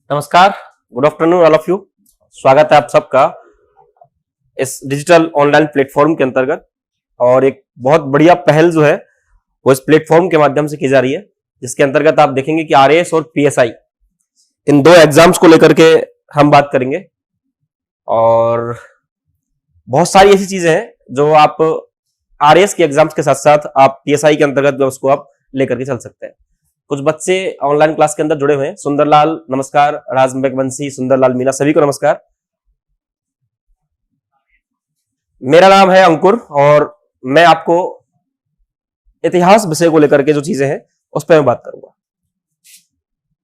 नमस्कार, good afternoon all of you. स्वागत है आप सबका इस डिजिटल ऑनलाइन प्लेटफॉर्म के अंतर्गत। और एक बहुत बढ़िया पहल जो है वो इस प्लेटफॉर्म के माध्यम से की जा रही है, जिसके अंतर्गत आप देखेंगे कि आरएएस और पीएसआई इन दो एग्जाम्स को लेकर के हम बात करेंगे। और बहुत सारी ऐसी चीजें हैं जो आप आरएएस के एग्जाम्स के साथ साथ आप पीएसआई के अंतर्गत उसको आप लेकर के चल सकते हैं। कुछ बच्चे ऑनलाइन क्लास के अंदर जुड़े हुए हैं। सुंदरलाल नमस्कार, राज मेघवंशी, सुंदरलाल मीना, सभी को नमस्कार। मेरा नाम है अंकुर और मैं आपको इतिहास विषय को लेकर के जो चीजें हैं उस पर मैं बात करूंगा।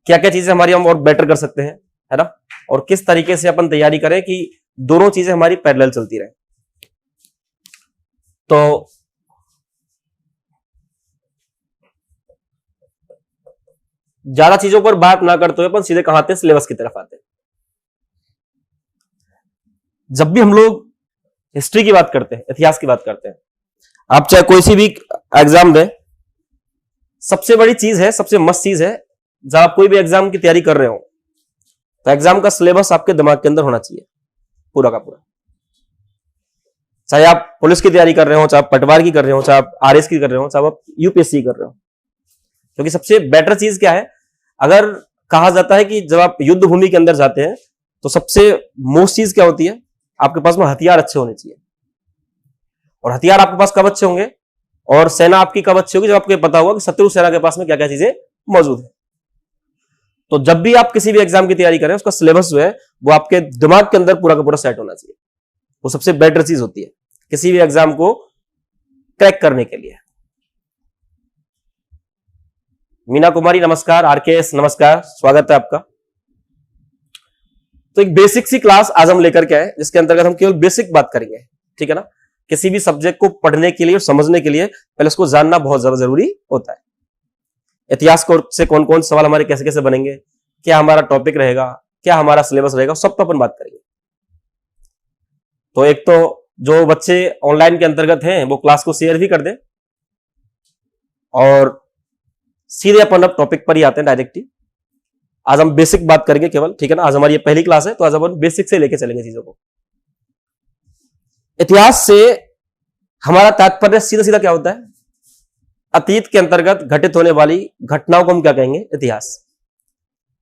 क्या क्या चीजें हमारी हम और बेटर कर सकते हैं, है ना, और किस तरीके से अपन तैयारी करें कि दोनों चीजें हमारी पैरेलल चलती रहे। तो ज्यादा चीजों पर बात ना करते हुए अपन सीधे कहां आते हैं, सिलेबस की तरफ आते हैं। जब भी हम लोग हिस्ट्री की बात करते हैं, इतिहास की बात करते हैं, आप चाहे कोई सी भी एग्जाम दें, सबसे बड़ी चीज है, सबसे मस्त चीज है, जब आप कोई भी एग्जाम की तैयारी कर रहे हो तो एग्जाम का सिलेबस आपके दिमाग के अंदर होना चाहिए पूरा का पूरा। चाहे आप पुलिस की तैयारी कर रहे हो, चाहे आप पटवार की कर रहे हो, चाहे आप आरएस की कर रहे हो, चाहे आप यूपीएससी कर रहे हो। क्योंकि सबसे बेटर चीज क्या है, अगर कहा जाता है कि जब आप युद्ध भूमि के अंदर जाते हैं तो सबसे मोस्ट चीज क्या होती है, आपके पास में हथियार अच्छे होने चाहिए। और हथियार आपके पास कब अच्छे होंगे और सेना आपकी कब अच्छी होगी, जब आपको पता होगा कि शत्रु सेना के पास में क्या क्या चीजें मौजूद है। तो जब भी आप किसी भी एग्जाम की तैयारी करें, उसका सिलेबस जो है वो आपके दिमाग के अंदर पूरा का पूरा सेट होना चाहिए। वो सबसे बेटर चीज होती है किसी भी एग्जाम को क्रैक करने के लिए। मीना कुमारी नमस्कार, आरकेएस नमस्कार, स्वागत है आपका। तो एक बेसिक सी क्लास आज हम लेकर के आए, जिसके अंतर्गत हम केवल बेसिक बात करेंगे, ठीक है ना। किसी भी सब्जेक्ट को पढ़ने के लिए और समझने के लिए पहले उसको जानना बहुत ज्यादा जरूरी होता है। इतिहास को से कौन कौन सवाल हमारे कैसे कैसे बनेंगे, क्या हमारा टॉपिक रहेगा, क्या हमारा सिलेबस रहेगा, सब पर अपन बात करेंगे। तो एक तो जो बच्चे ऑनलाइन के अंतर्गत हैं वो क्लास को शेयर भी कर दें और सीधे अपन अब टॉपिक पर ही आते हैं डायरेक्टली। आज हम बेसिक बात करेंगे केवल, ठीक है ना। आज हमारी ये पहली क्लास है तो आज अपन बेसिक से लेके चलेंगे चीजों को। इतिहास से हमारा तात्पर्य सीधा सीधा क्या होता है, अतीत के अंतर्गत घटित होने वाली घटनाओं को हम क्या कहेंगे, इतिहास।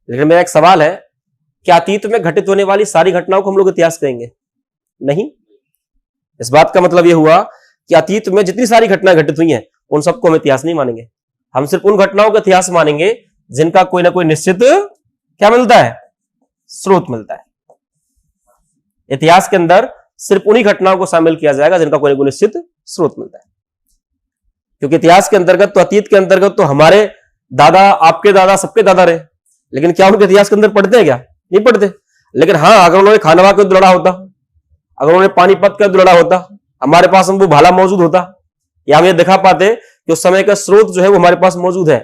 लेकिन मेरा एक सवाल है, क्या अतीत में घटित होने वाली सारी घटनाओं को हम लोग इतिहास कहेंगे? नहीं। इस बात का मतलब यह हुआ कि अतीत में जितनी सारी घटनाएं घटित हुई हैं उन सबको हम इतिहास नहीं मानेंगे। हम सिर्फ उन घटनाओं का इतिहास मानेंगे जिनका कोई ना कोई निश्चित क्या मिलता है, स्रोत मिलता है। इतिहास के अंदर सिर्फ उन्हीं घटनाओं को शामिल किया जाएगा जिनका कोई ना कोई निश्चित स्रोत मिलता है। क्योंकि इतिहास के अंतर्गत तो, अतीत के अंतर्गत तो हमारे दादा, आपके दादा, सबके दादा रहे, लेकिन क्या उनके इतिहास के अंदर पढ़ते हैं क्या? नहीं पढ़ते। लेकिन हाँ, अगर उन्होंने खानवा का युद्ध लड़ा होता, अगर उन्होंने पानीपत का युद्ध लड़ा होता, हमारे पास वो भाला मौजूद होता, या हम ये दिखा पाते कि उस समय का स्रोत जो है वो हमारे पास मौजूद है,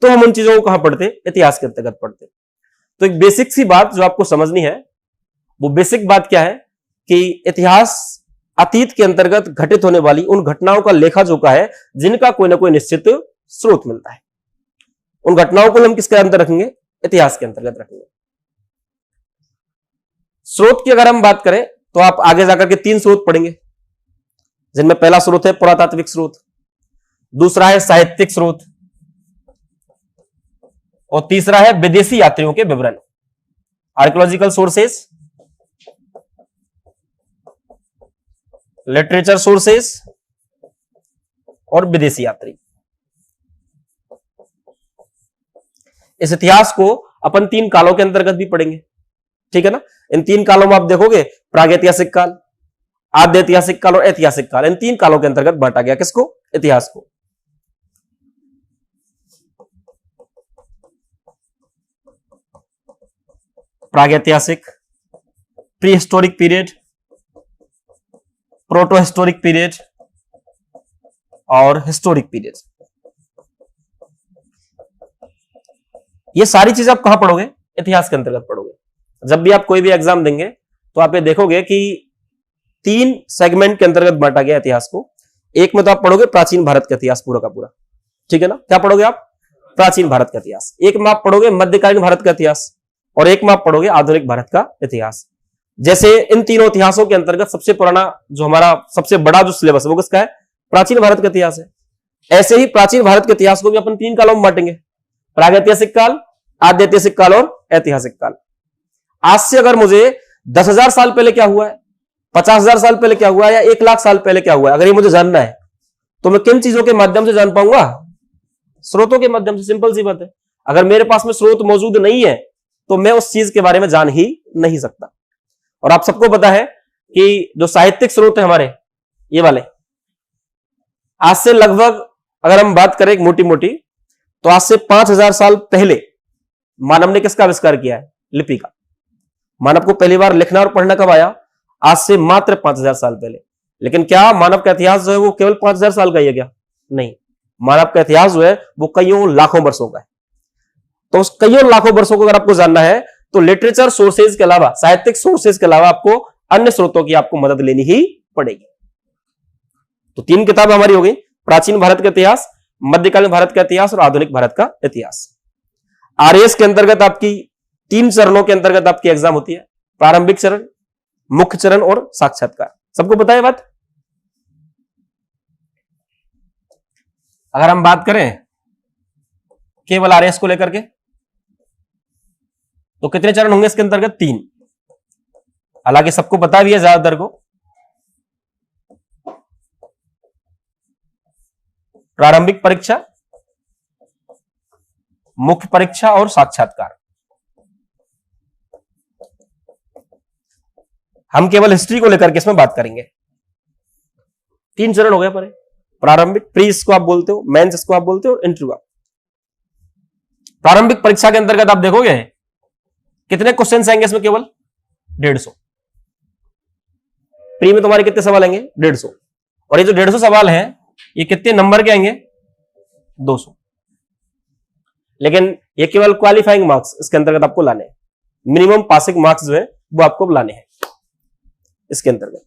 तो हम उन चीजों को कहां पढ़ते, इतिहास के अंतर्गत पढ़ते। तो एक बेसिक सी बात जो आपको समझनी है, वो बेसिक बात क्या है कि इतिहास अतीत के अंतर्गत घटित होने वाली उन घटनाओं का लेखा जोखा है जिनका कोई ना कोई निश्चित स्रोत मिलता है। उन घटनाओं को हम किसके अंदर रखेंगे, इतिहास के अंतर्गत रखेंगे। स्रोत की अगर हम बात करें तो आप आगे जाकर के 3 स्रोत पढ़ेंगे, जिनमें पहला स्रोत है पुरातात्विक स्रोत, दूसरा है साहित्यिक स्रोत और तीसरा है विदेशी यात्रियों के विवरण, आर्कियोलॉजिकल सोर्सेस, लिटरेचर सोर्सेस और विदेशी यात्री। इस इतिहास को अपन 3 कालों के अंतर्गत भी पढ़ेंगे, ठीक है ना। इन 3 कालों में आप देखोगे प्रागैतिहासिक काल, आद्य ऐतिहासिक काल और ऐतिहासिक काल, इन 3 कालों के अंतर्गत बांटा गया किसको, इतिहास को। प्रागैतिहासिक, pre historic period, proto historic period और हिस्टोरिक पीरियड। ये सारी चीजें आप कहां पढ़ोगे, इतिहास के अंतर्गत पढ़ोगे। जब भी आप कोई भी एग्जाम देंगे तो आप ये देखोगे कि 3 सेगमेंट के अंतर्गत बांटा गया इतिहास को। एक में तो आप पढ़ोगे प्राचीन भारत का इतिहास पूरा का पूरा, ठीक है ना। क्या पढ़ोगे आप, प्राचीन भारत का इतिहास। एक में आप पढ़ोगे मध्यकालीन भारत का इतिहास और एक में आप पढ़ोगे आधुनिक भारत का इतिहास। जैसे इन तीनों इतिहासों के अंतर्गत सबसे पुराना जो हमारा सबसे बड़ा जो सिलेबस है वो किसका है? प्राचीन भारत का इतिहास है। ऐसे ही प्राचीन भारत के इतिहास को भी अपन 3 कालों में बांटेंगे, प्रागैतिहासिक काल, आद्यैतिहासिक काल और ऐतिहासिक काल। आज से अगर मुझे 10,000 साल पहले क्या हुआ है, 50,000 साल पहले क्या हुआ है, या 1,00,000 साल पहले क्या हुआ है, अगर ये मुझे जानना है तो मैं किन चीजों के माध्यम से जान पाऊंगा? स्रोतों के माध्यम से। सिंपल सी बात है। अगर मेरे पास में स्रोत मौजूद नहीं है तो मैं उस चीज के बारे में जान ही नहीं सकता। और आप सबको पता है कि जो साहित्यिक स्रोत है हमारे ये वाले, आज से लगभग अगर हम बात करें मोटी मोटी तो आज से 5,000 साल पहले मानव ने किसका आविष्कार किया है? लिपि का। मानव को पहली बार लिखना और पढ़ना कब आया? आज से मात्र 5,000 साल पहले। लेकिन क्या मानव का इतिहास जो है वो केवल 5,000 साल का ही है क्या? नहीं, मानव का इतिहास जो है वो कईयों लाखों वर्षों का है। तो उस कईयों लाखों वर्षों को अगर आपको जानना है तो लिटरेचर सोर्सेज के अलावा, साहित्यिक सोर्सेज के अलावा आपको अन्य स्रोतों की आपको मदद लेनी ही पड़ेगी। तो 3 किताब हमारी हो गई, प्राचीन भारत का इतिहास, मध्यकालीन भारत का इतिहास और आधुनिक भारत का इतिहास। आरएएस के अंतर्गत आपकी 3 चरणों के अंतर्गत आपकी एग्जाम होती है, प्रारंभिक चरण, मुख्य चरण और साक्षात्कार। सबको पता है बात? अगर हम बात करें केवल आरएएस को लेकर के तो कितने चरण होंगे इसके अंतर्गत? 3। हालांकि सबको पता भी है ज्यादातर को। प्रारंभिक परीक्षा, मुख्य परीक्षा और साक्षात्कार। हम केवल हिस्ट्री को लेकर के इसमें बात करेंगे। 3 चरण हो गए पर प्रारंभिक, प्री इसको आप बोलते हो, मेंस इसको आप बोलते हो और इंटरव्यू। प्रारंभिक परीक्षा के अंतर्गत आप देखोगे कितने क्वेश्चन आएंगे इसमें? केवल 150। प्री में तुम्हारे कितने सवाल आएंगे? 150। और ये जो 150 सवाल हैं ये कितने नंबर के आएंगे? 200। लेकिन ये केवल क्वालिफाइंग मार्क्स इसके अंतर्गत आपको लाने हैं। मिनिमम पासिंग मार्क्स जो है वो आपको लाने हैं इसके अंतर्गत।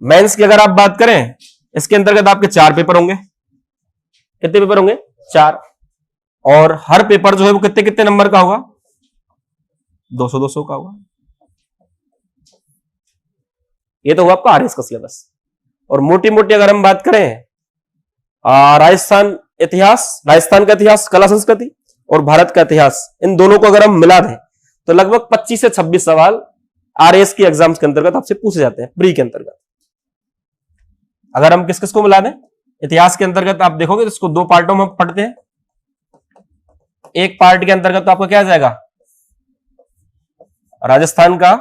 मेंस की अगर आप बात करें इसके अंतर्गत आपके 4 पेपर होंगे। कितने पेपर होंगे? 4। और हर पेपर जो है वो कितने कितने नंबर का होगा? 200-200 का होगा। ये तो हुआ आपका आरएस का सिलेबस। और मोटी मोटी अगर हम बात करें राजस्थान इतिहास, राजस्थान का इतिहास, कला संस्कृति और भारत का इतिहास, इन दोनों को अगर हम मिला दें तो लगभग 25 से 26 सवाल आरएएस की एग्जाम्स के अंतर्गत आपसे पूछे जाते हैं प्री के अंतर्गत। अगर हम किस किस को मिला दें इतिहास के अंतर्गत, आप देखोगे तो इसको 2 पार्टों में पढ़ते हैं। एक पार्ट के अंतर्गत तो आपका क्या आ जाएगा? राजस्थान का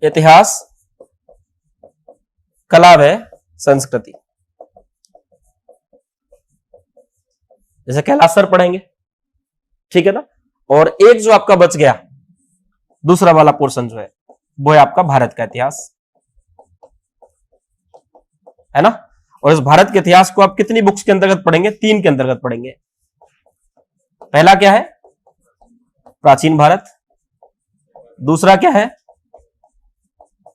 इतिहास, कला व संस्कृति, जैसे कैलाश सर पढ़ेंगे, ठीक है ना। और एक जो आपका बच गया दूसरा वाला पोर्शन जो है वो है आपका भारत का इतिहास, है ना। और इस भारत के इतिहास को आप कितनी बुक्स के अंतर्गत पढ़ेंगे? 3 के अंतर्गत पढ़ेंगे। पहला क्या है? प्राचीन भारत। दूसरा क्या है?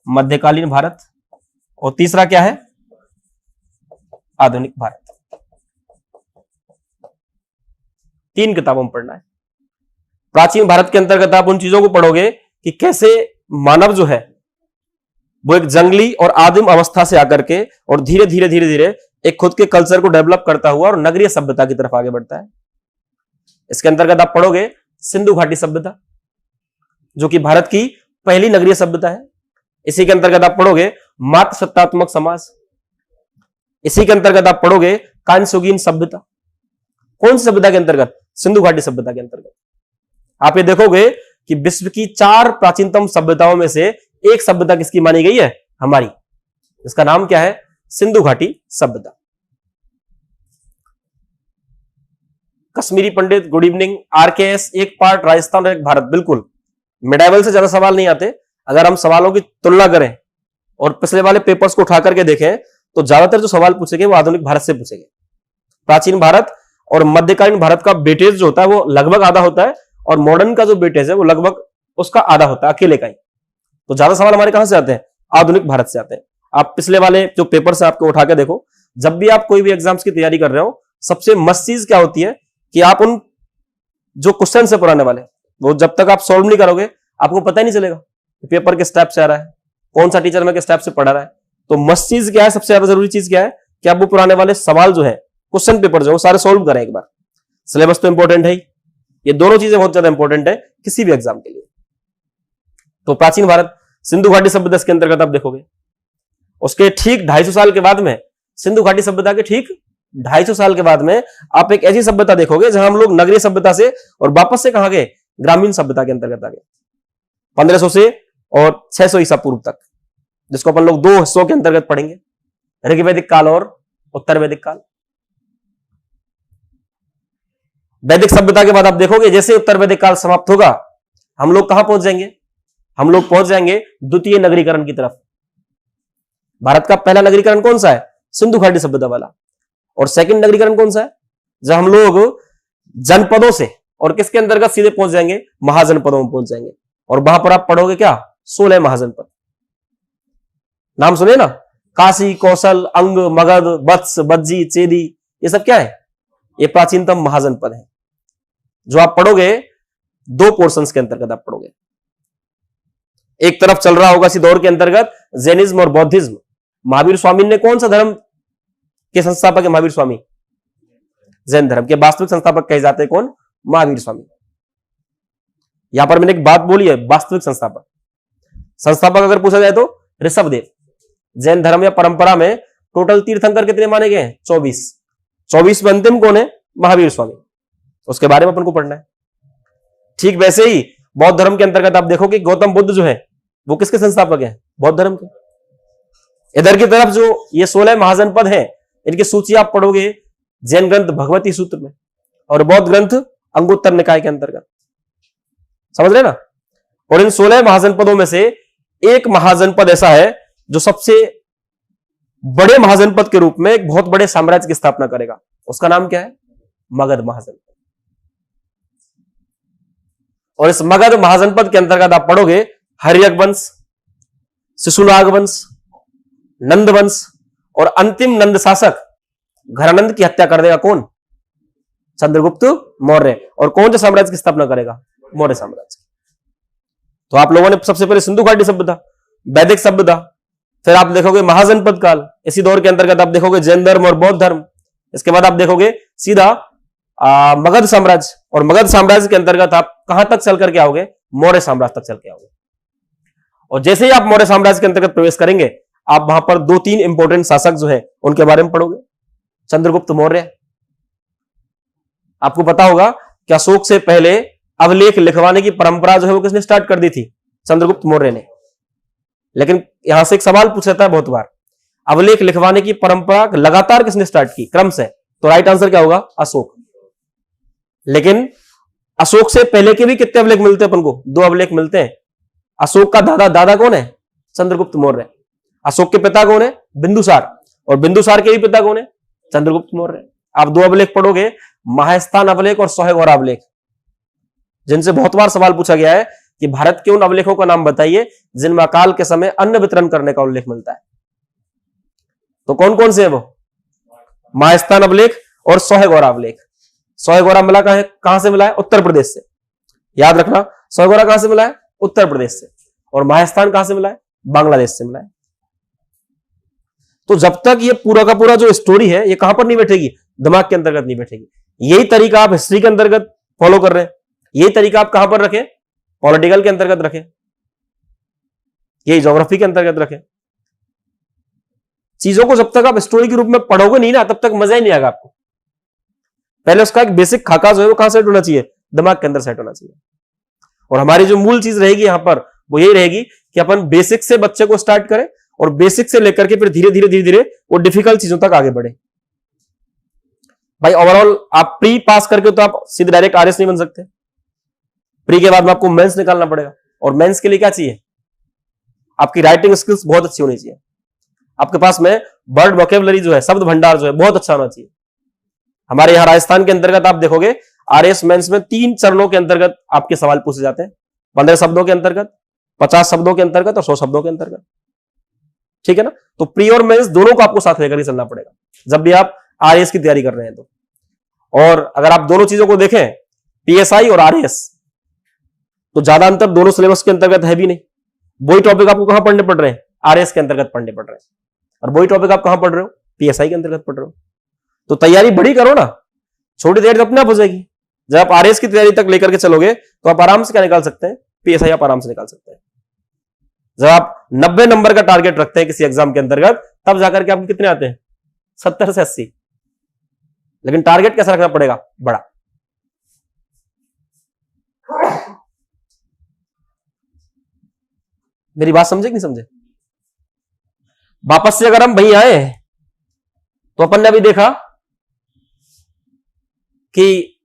मध्यकालीन भारत। और तीसरा क्या है? आधुनिक भारत। 3 किताबों में पढ़ना है। प्राचीन भारत के अंतर्गत आप उन चीजों को पढ़ोगे कि कैसे मानव जो है वो एक जंगली और आदिम अवस्था से आकर के और धीरे धीरे धीरे धीरे एक खुद के कल्चर को डेवलप करता हुआ और नगरीय सभ्यता की तरफ आगे बढ़ता है। इसके अंतर्गत आप पढ़ोगे सिंधु घाटी सभ्यता जो कि भारत की पहली नगरीय सभ्यता है। इसी के अंतर्गत आप पढ़ोगे मात्र सत्तात्मक समाज। इसी के अंतर्गत आप पढ़ोगे कांस्ययुगीन सभ्यता। कौन सी सभ्यता के अंतर्गत? सिंधु घाटी सभ्यता के अंतर्गत। आप ये देखोगे कि विश्व की 4 प्राचीनतम सभ्यताओं में से एक सभ्यता किसकी मानी गई है? हमारी। इसका नाम क्या है? सिंधु घाटी सभ्यता। कश्मीरी पंडित, गुड इवनिंग। आरकेएस, एक पार्ट राजस्थान और एक भारत। बिल्कुल मिडाइवल से ज्यादा सवाल नहीं आते। अगर हम सवालों की तुलना करें और पिछले वाले पेपर्स को उठा करके देखें तो ज्यादातर जो सवाल पूछेंगे वो आधुनिक भारत से पूछेंगे। प्राचीन भारत और मध्यकालीन भारत का वेटेज जो होता है वो लगभग आधा होता है और मॉडर्न का जो वेटेज है वो लगभग उसका आधा होता है, अकेले का ही। तो ज्यादा सवाल हमारे कहां से आते हैं? आधुनिक भारत से आते हैं। आप पिछले वाले जो पेपर से आपको उठा के देखो, जब भी आप कोई भी एग्जाम्स की तैयारी कर रहे हो सबसे मस्त चीज क्या होती है कि आप उन जो क्वेश्चन से पुराने वाले, वो जब तक आप सॉल्व नहीं करोगे आपको पता ही नहीं चलेगा पेपर के स्टेप से आ रहा है, कौन सा टीचर में किस स्टेप से पढ़ा रहा है। तो मस्ट चीज क्या है, सबसे ज्यादा जरूरी चीज क्या है कि आप वो पुराने वाले सवाल जो है, क्वेश्चन पेपर जो है, वो सारे सॉल्व करें एक बार। सिलेबस तो इंपॉर्टेंट है ही, ये दोनों चीजें बहुत ज्यादा इंपॉर्टेंट है किसी भी एग्जाम के लिए। तो प्राचीन भारत सिंधु घाटी सभ्यता के अंतर्गत आप देखोगे, उसके ठीक 250 साल के बाद में, सिंधु घाटी सभ्यता के ठीक 250 साल के बाद में आप एक ऐसी सभ्यता देखोगे जहां हम लोग नगरीय सभ्यता से और वापस से कहां गए, ग्रामीण सभ्यता के अंतर्गत आ गए, 1500 से और 600 ईसा पूर्व तक, जिसको अपन लोग 2 हिस्सों के अंतर्गत पढ़ेंगे, ऋग्वैदिक काल और उत्तर वैदिक काल। वैदिक सभ्यता के बाद आप देखोगे जैसे उत्तर वैदिक काल समाप्त होगा, हम लोग कहां पहुंच जाएंगे, हम लोग पहुंच जाएंगे द्वितीय नगरीकरण की तरफ। भारत का पहला नगरीकरण कौन सा है, सिंधु घाटी सभ्यता वाला। और सेकंड नगरीकरण कौन सा है, जब हम लोग जनपदों से और किसके अंतर्गत सीधे पहुंच जाएंगे, महाजनपदों में पहुंच जाएंगे। और वहां पर आप पढ़ोगे क्या, 16 महाजनपद। नाम सुने ना, काशी, कौशल, अंग, मगध, वत्स, बज्जी, चेदी, ये सब क्या है, ये प्राचीनतम महाजनपद है जो आप पढ़ोगे 2 पोर्शंस के अंतर्गत आप पढ़ोगे। एक तरफ चल रहा होगा इसी दौर के अंतर्गत जैनिज्म और बौद्धिज्म। महावीर स्वामी ने कौन सा धर्म के संस्थापक है, महावीर स्वामी जैन धर्म के वास्तविक संस्थापक कहे जाते हैं, कौन, महावीर स्वामी। यहां पर मैंने एक बात बोली है, वास्तविक संस्थापक। संस्थापक अगर पूछा जाए तो ऋषभदेव। जैन धर्म या परंपरा में टोटल तीर्थंकर कितने माने गए हैं, 24 में अंतिम कौन है, महावीर स्वामी। उसके बारे में अपन को पढ़ना है। ठीक वैसे ही बौद्ध धर्म के अंतर्गत आप देखो कि गौतम बुद्ध जो है वो किसके संस्थापक हैं, बौद्ध धर्म के। इधर की तरफ जो ये 16 महाजनपद हैं, इनकी सूची आप पढ़ोगे जैन ग्रंथ भगवती सूत्र में और बौद्ध ग्रंथ अंगुत्तर निकाय के अंतर्गत, समझ रहे ना। और इन 16 महाजनपदों में से एक महाजनपद ऐसा है जो सबसे बड़े महाजनपद के रूप में एक बहुत बड़े साम्राज्य की स्थापना करेगा। उसका नाम क्या है, मगध महाजनपद। और इस मगध महाजनपद के अंतर्गत आप पढ़ोगे हर्यक वंश, शिशुनाग वंश, नंद वंश और अंतिम नंद शासक घरानंद की हत्या कर देगा कौन, चंद्रगुप्त मौर्य। और कौन सा साम्राज्य की स्थापना करेगा, मौर्य साम्राज्य। तो आप लोगों ने सबसे पहले सिंधु घाटी सभ्यता, वैदिक सभ्यता, फिर आप देखोगे महाजनपद काल, इसी दौर के अंतर्गत आप देखोगे जैन धर्म और बौद्ध धर्म। इसके बाद आप देखोगे सीधा मगध साम्राज्य, और मगध साम्राज्य के अंतर्गत आप कहां तक चल करके आओगे, मौर्य साम्राज्य तक चल के आओगे। और जैसे ही आप मौर्य साम्राज्य के अंतर्गत प्रवेश करेंगे, आप वहां पर 2-3 इंपॉर्टेंट शासक जो है उनके बारे में पढ़ोगे। चंद्रगुप्त मौर्य, आपको पता होगा कि अशोक से पहले अभिलेख लिखवाने की परंपरा जो है वो किसने स्टार्ट कर दी थी, चंद्रगुप्त मौर्य ने। लेकिन यहां से एक सवाल पूछ जाता है बहुत बार, अभिलेख लिखवाने की परंपरा लगातार किसने स्टार्ट की, क्रम से, तो राइट आंसर क्या होगा, अशोक। लेकिन अशोक से पहले के भी कितने अभिलेख मिलते हैं अपन को, 2 अभिलेख मिलते हैं। अशोक का दादा कौन है, चंद्रगुप्त मौर्य। अशोक के पिता कौन है, बिंदुसार, और बिंदुसार के भी पिता कौन है, चंद्रगुप्त मौर्य। आप 2 अभिलेख पढ़ोगे, महास्थान अभिलेख और सोहेगौरा अभिलेख, जिनसे बहुत बार सवाल पूछा गया है कि भारत के उन अभिलेखों का नाम बताइए जिनमें अकाल के समय अन्न वितरण करने का उल्लेख मिलता है। तो कौन कौन से है वो, महास्थान अभिलेख और सोहेगौरा अभिलेख। सोहेगौरा मिला कहां से मिला है, उत्तर प्रदेश से, याद रखना। सोहेगौरा कहां से मिला है, उत्तर प्रदेश से। और महास्थान कहां से मिला है, बांग्लादेश से मिला है। तो जब तक ये पूरा का पूरा जो स्टोरी है ये कहां पर नहीं बैठेगी, दिमाग के अंतर्गत नहीं बैठेगी। यही तरीका आप हिस्ट्री के अंतर्गत फॉलो कर रहे हैं, यही तरीका आप कहां पर रखें, पॉलिटिकल के अंतर्गत रखें, यही ज्योग्राफी के अंतर्गत रखें। चीजों को जब तक आप स्टोरी के रूप में पढ़ोगे नहीं ना, तब तक मजा ही नहीं आएगा आपको। पहले उसका एक बेसिक खाका जो है वो कहां सेट होना चाहिए, दिमाग के अंदर सेट होना चाहिए। और हमारी जो मूल चीज रहेगी यहां पर वो यही रहेगी कि अपन बेसिक से बच्चे को स्टार्ट करें और बेसिक से लेकर के फिर धीरे धीरे वो डिफिकल्ट चीजों तक आगे बढ़े। भाई ओवरऑल आप प्री पास करके तो आप सीधे डायरेक्ट आरएस नहीं बन सकते। प्री के बाद में आपको मेंस निकालना पड़ेगा, और मेंस के लिए क्या चाहिए, आपकी राइटिंग स्किल्स बहुत अच्छी होनी चाहिए। आपके पास में वर्ड वोकेबलरी जो है, शब्द भंडार जो है बहुत अच्छा होना चाहिए। हमारे यहां राजस्थान के अंतर्गत आप देखोगे आरएस मेंस में 3 चरणों के अंतर्गत आपके सवाल पूछे जाते हैं, 15 शब्दों के अंतर्गत, 50 शब्दों के अंतर्गत और 100 शब्दों के अंतर्गत। ठीक है ना। तो प्री और मेंस दोनों को आपको साथ लेकर ही चलना पड़ेगा जब भी आप आरएस की तैयारी कर रहे हैं तो। और अगर आप दोनों चीजों को देखें पीएसआई और आरएएस, तो ज्यादा अंतर दोनों सिलेबस के अंतर्गत है भी नहीं। वही टॉपिक आपको कहां पढ़ने पड़ रहे हैं? आरएएस के अंतर्गत पढ़ने पड़ रहे हैं, और वही टॉपिक आप कहां पढ़ रहे हो? पीएसआई के अंतर्गत पढ़ रहे हो। तो तैयारी बड़ी करो ना, छोटी तैयारी तो अपने आप हो जाएगी। जब आप आरएएस की तैयारी तक लेकर के चलोगे तो आप आराम से क्या निकाल सकते हैं? पीएसआई आप आराम से निकाल सकते हैं। जब आप 90 नंबर का टारगेट रखते हैं किसी एग्जाम के अंतर्गत, तब जाकर के आपको कितने आते हैं? 70 से 80। लेकिन टारगेट कैसा रखना पड़ेगा? बड़ा। मेरी बात समझे कि नहीं समझे? वापस से अगर हम वहीं आए तो अपन ने अभी देखा कि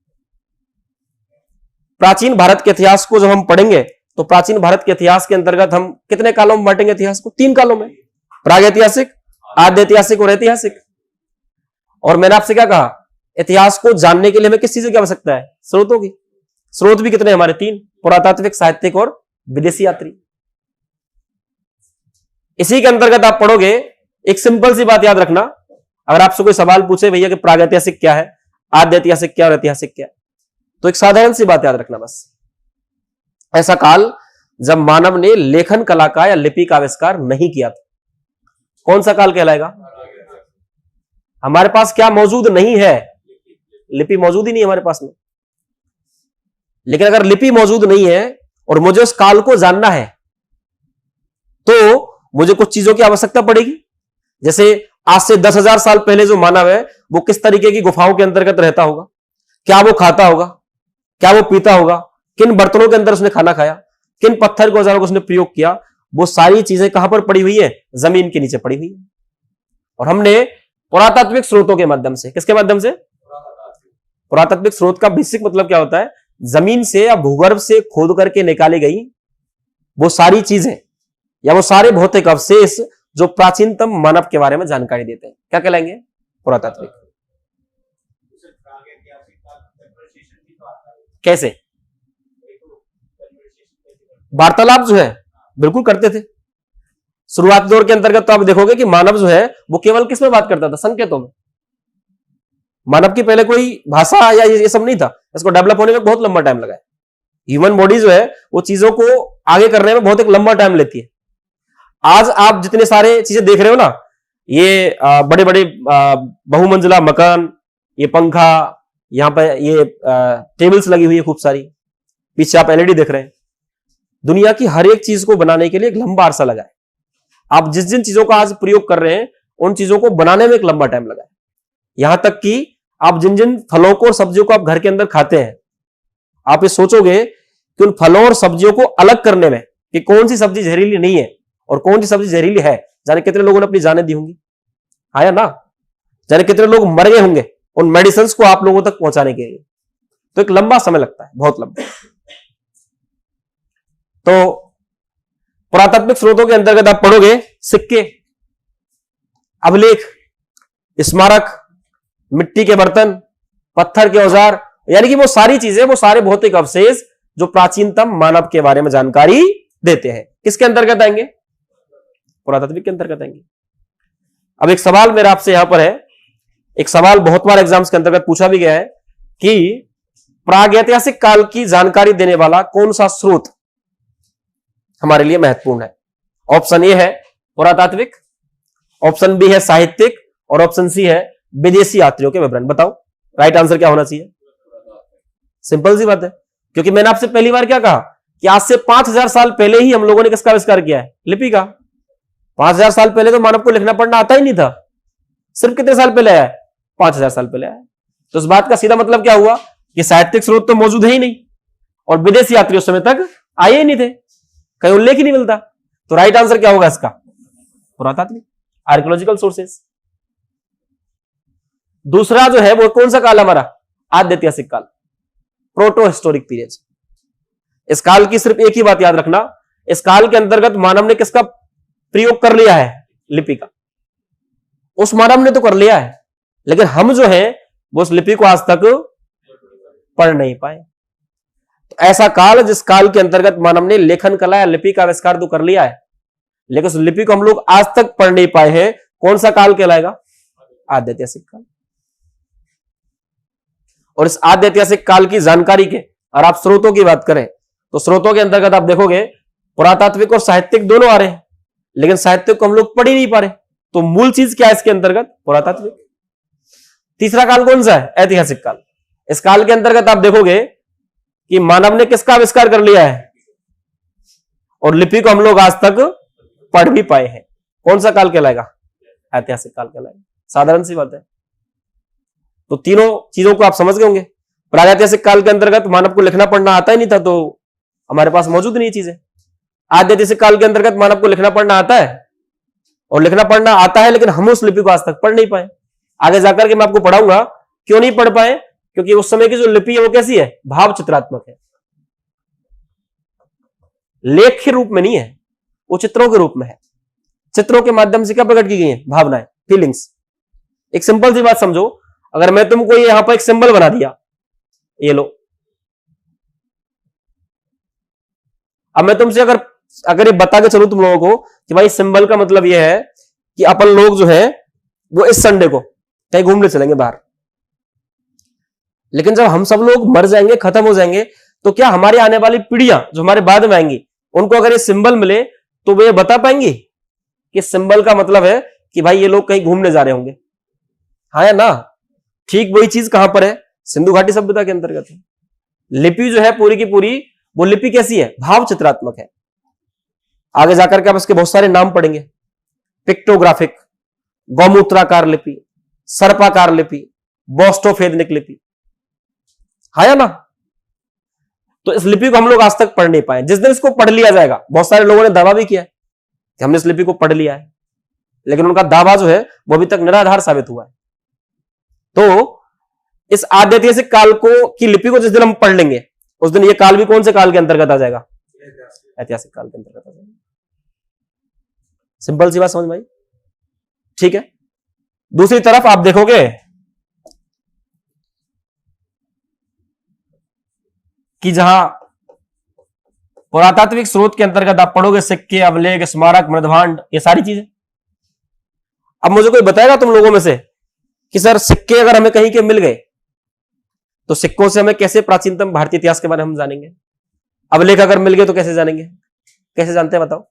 प्राचीन भारत के इतिहास को जब हम पढ़ेंगे तो प्राचीन भारत के इतिहास के अंतर्गत हम कितने कालों में बांटेंगे इतिहास को? 3 कालों में, प्राग ऐतिहासिक, आद्य ऐतिहासिक और ऐतिहासिक। और मैंने आपसे क्या कहा? इतिहास को जानने के लिए हमें किस चीज की आवश्यकता है? स्रोतों की। स्रोत भी कितने हमारे? 3, पुरातात्विक, साहित्यिक और विदेशी यात्री। इसी के अंतर्गत आप पढ़ोगे। एक सिंपल सी बात याद रखना, अगर आपसे कोई सवाल पूछे भैया कि प्रागैतिहासिक क्या है, आद्य ऐतिहासिक क्या और ऐतिहासिक क्या, तो एक साधारण सी बात याद रखना बस, ऐसा काल जब मानव ने लेखन कला का या लिपि का आविष्कार नहीं किया था। कौन सा काल कहलाएगा? हमारे पास क्या मौजूद नहीं है? लिपि मौजूद ही नहीं है हमारे पास में। लेकिन अगर लिपि मौजूद नहीं है और मुझे उस काल को जानना है तो मुझे कुछ चीजों की आवश्यकता पड़ेगी। जैसे आज से 10,000 साल पहले जो मानव है वो किस तरीके की गुफाओं के अंतर्गत रहता होगा, क्या वो खाता होगा, क्या वो पीता होगा, किन बर्तनों के अंदर उसने खाना खाया, किन पत्थर के औजारों का उसने प्रयोग किया, वो सारी चीजें कहां पर पड़ी हुई है? जमीन के नीचे पड़ी हुई है। और हमने पुरातात्विक स्रोतों के माध्यम से, किसके माध्यम से? पुरातात्विक स्रोत का बेसिक मतलब क्या होता है? जमीन से या भूगर्भ से खोद करके निकाली गई वो सारी चीजें या वो सारे भौतिक अवशेष जो प्राचीनतम मानव के बारे में जानकारी देते हैं, क्या कहलाएंगे? पुरातात्विक। कैसे? वार्तालाप जो है बिल्कुल करते थे। शुरुआती दौर के अंतर्गत तो आप देखोगे कि मानव जो है वो केवल किस में बात करता था? संकेतों में। मानव की पहले कोई भाषा या ये सब नहीं था। इसको डेवलप होने में बहुत लंबा टाइम लगा है। ह्यूमन बॉडी जो है वो चीजों को आगे करने में बहुत एक लंबा टाइम लेती है। आज आप जितने सारे चीजें देख रहे हो ना, ये बड़े बड़े बहुमंजिला मकान, ये पंखा, यहां पर ये टेबल्स लगी हुई है खूब सारी, पीछे आप एलईडी देख रहे हैं। दुनिया की हर एक चीज को बनाने के लिए एक लंबा अरसा लगा है। आप जिस जिन चीजों का आज प्रयोग कर रहे हैं उन चीजों को बनाने में एक लंबा टाइम लगा है। यहां तक कि आप जिन जिन फलों को और सब्जियों को आप घर के अंदर खाते हैं, आप ये सोचोगे कि उन फलों और सब्जियों को अलग करने में कि कौन सी सब्जी जहरीली नहीं है और कौन सी सब्जी जहरीली है, जाने कितने लोगों ने अपनी जानें दी होंगी? आया ना? जाने कितने लोग मर गए होंगे उन मेडिसिन को आप लोगों तक पहुंचाने के लिए। तो एक लंबा समय लगता है, बहुत लंबा। तो पुरातात्विक स्रोतों के अंतर्गत आप पढ़ोगे सिक्के, अभिलेख, स्मारक, मिट्टी के बर्तन, पत्थर के औजार, यानी कि वो सारी चीजें, वो सारे भौतिक अवशेष जो प्राचीनतम मानव के बारे में जानकारी देते हैं, किसके अंतर्गत आएंगे? पुरातात्विक के अंतर्गत आएंगे। अब एक सवाल मेरा आपसे यहां पर है, एक सवाल बहुत बार एग्जाम्स के अंतर्गत पूछा भी गया है कि प्रागैतिहासिक काल की जानकारी देने वाला कौन सा स्रोत हमारे लिए महत्वपूर्ण है? ऑप्शन ए है पुरातात्विक, ऑप्शन बी है साहित्यिक और ऑप्शन सी है विदेशी यात्रियों के विवरण। बताओ राइट आंसर क्या होना चाहिए? सिंपल सी बात है, क्योंकि मैंने आपसे पहली बार क्या कहा कि आज से 5,000 साल पहले ही हम लोगों ने किसका आविष्कार किया है? लिपि का। 5,000 साल पहले तो मानव को लिखना पढ़ना आता ही नहीं था। सिर्फ कितने साल पहले आया है? 5,000 साल पहले आया। तो इस बात का सीधा मतलब क्या हुआ कि साहित्यिक स्रोत तो मौजूद है ही नहीं और विदेशी यात्री उस समय तक आए ही नहीं थे, कहीं उल्लेख ही नहीं मिलता। तो राइट आंसर क्या होगा इसका? पुरातात्विक, आर्कियोलॉजिकल सोर्सेस। दूसरा जो है वो कौन सा काल हमारा? आद्य ऐतिहासिक काल, प्रोटो हिस्टोरिक पीरियड। इस काल की सिर्फ एक ही बात याद रखना, इस काल के अंतर्गत मानव ने किसका प्रयोग कर लिया है? लिपि का। उस मानव ने तो कर लिया है, लेकिन हम जो है वो उस लिपि को आज तक पढ़ नहीं पाए। तो ऐसा काल जिस काल के अंतर्गत मानव ने लेखन कला या लिपि का आविष्कार तो कर लिया है, लेकिन उस लिपि को हम लोग आज तक पढ़ नहीं पाए हैं, कौन सा काल कहलाएगा? आद्य ऐतिहासिक काल। और इस आद्य ऐतिहासिक काल की जानकारी के और आप स्रोतों की बात करें तो स्रोतों के अंतर्गत आप देखोगे पुरातात्विक और साहित्यिक दोनों आ रहे हैं, लेकिन साहित्यिक को हम लोग पढ़ ही नहीं पा रहे। तो मूल चीज क्या है इसके अंतर्गत? पुरातात्विक। तीसरा काल कौन सा है? ऐतिहासिक काल। इस काल के अंतर्गत आप देखोगे कि मानव ने किसका आविष्कार कर लिया है और लिपि को हम लोग आज तक पढ़ भी पाए हैं। कौन सा काल कहलाएगा? ऐतिहासिक काल कहलाएगा। साधारण सी बात है। तो तीनों चीजों को आप समझ गए होंगे। प्रागैतिहासिक काल के अंतर्गत मानव को लिखना पढ़ना आता ही नहीं था, तो हमारे पास मौजूद नहीं चीजें। आद्यैतिहासिक काल के अंतर्गत मानव को लिखना पढ़ना आता है और लिखना पढ़ना आता है, लेकिन हम उस लिपि को आज तक पढ़ नहीं पाए। आगे जाकर के मैं आपको पढ़ाऊंगा क्यों नहीं पढ़ पाए, क्योंकि उस समय की जो लिपि है वो कैसी है? भाव चित्रात्मक है, लेख के रूप में नहीं है, वो चित्रों के रूप में है। चित्रों के माध्यम से क्या प्रकट की गई है? भावनाएं, फीलिंग्स। एक सिंपल सी बात समझो, अगर मैं तुमको यहां पर एक सिंबल बना दिया, ये लो, अब मैं तुमसे अगर ये बता के चलूं तुम लोगों को कि भाई सिंबल का मतलब ये है कि अपन लोग जो है वो इस संडे को कहीं घूमने चलेंगे बाहर, लेकिन जब हम सब लोग मर जाएंगे, खत्म हो जाएंगे, तो क्या हमारी आने वाली पीढ़ियां जो हमारे बाद में आएंगी उनको अगर ये सिंबल मिले तो वे बता पाएंगी कि सिंबल का मतलब है कि भाई ये लोग कहीं घूमने जा रहे होंगे? हाँ या ना? ठीक वही चीज कहां पर है? सिंधु घाटी सभ्यता के अंतर्गत है। लिपि जो है पूरी की पूरी, वो लिपि कैसी है? भाव चित्रात्मक है। आगे जाकर के आप इसके बहुत सारे नाम पढ़ेंगे। पिक्टोग्राफिक, गौमूत्राकार लिपि, सर्पाकार लिपि, बोस्टोफेदनिक लिपि। हाँ या ना? तो इस लिपि को हम लोग आज तक पढ़ नहीं पाए। जिस दिन इसको पढ़ लिया जाएगा, बहुत सारे लोगों ने दावा भी किया है कि हमने इस लिपि को पढ़ लिया है, लेकिन उनका दावा जो है वो अभी तक निराधार साबित हुआ है। तो इस आद्यैतिहासिक काल को की लिपि को जिस दिन हम पढ़ लेंगे, उस दिन ये काल भी कौन से काल के अंतर्गत आ जाएगा? ऐतिहासिक काल के अंतर्गत आ जाएगा। सिंपल सी बात समझ में आई? ठीक है। दूसरी तरफ आप देखोगे कि जहां पुरातात्विक स्रोत के अंतर्गत आप पढ़ोगे सिक्के, अभिलेख, स्मारक, मृदभांड, ये सारी चीजें। अब मुझे कोई बताएगा तुम लोगों में से कि सर सिक्के अगर हमें कहीं के मिल गए तो सिक्कों से हमें कैसे प्राचीनतम भारतीय इतिहास के बारे में हम जानेंगे? अभिलेख अगर मिल गए तो कैसे जानेंगे? कैसे जानते हैं बताओ?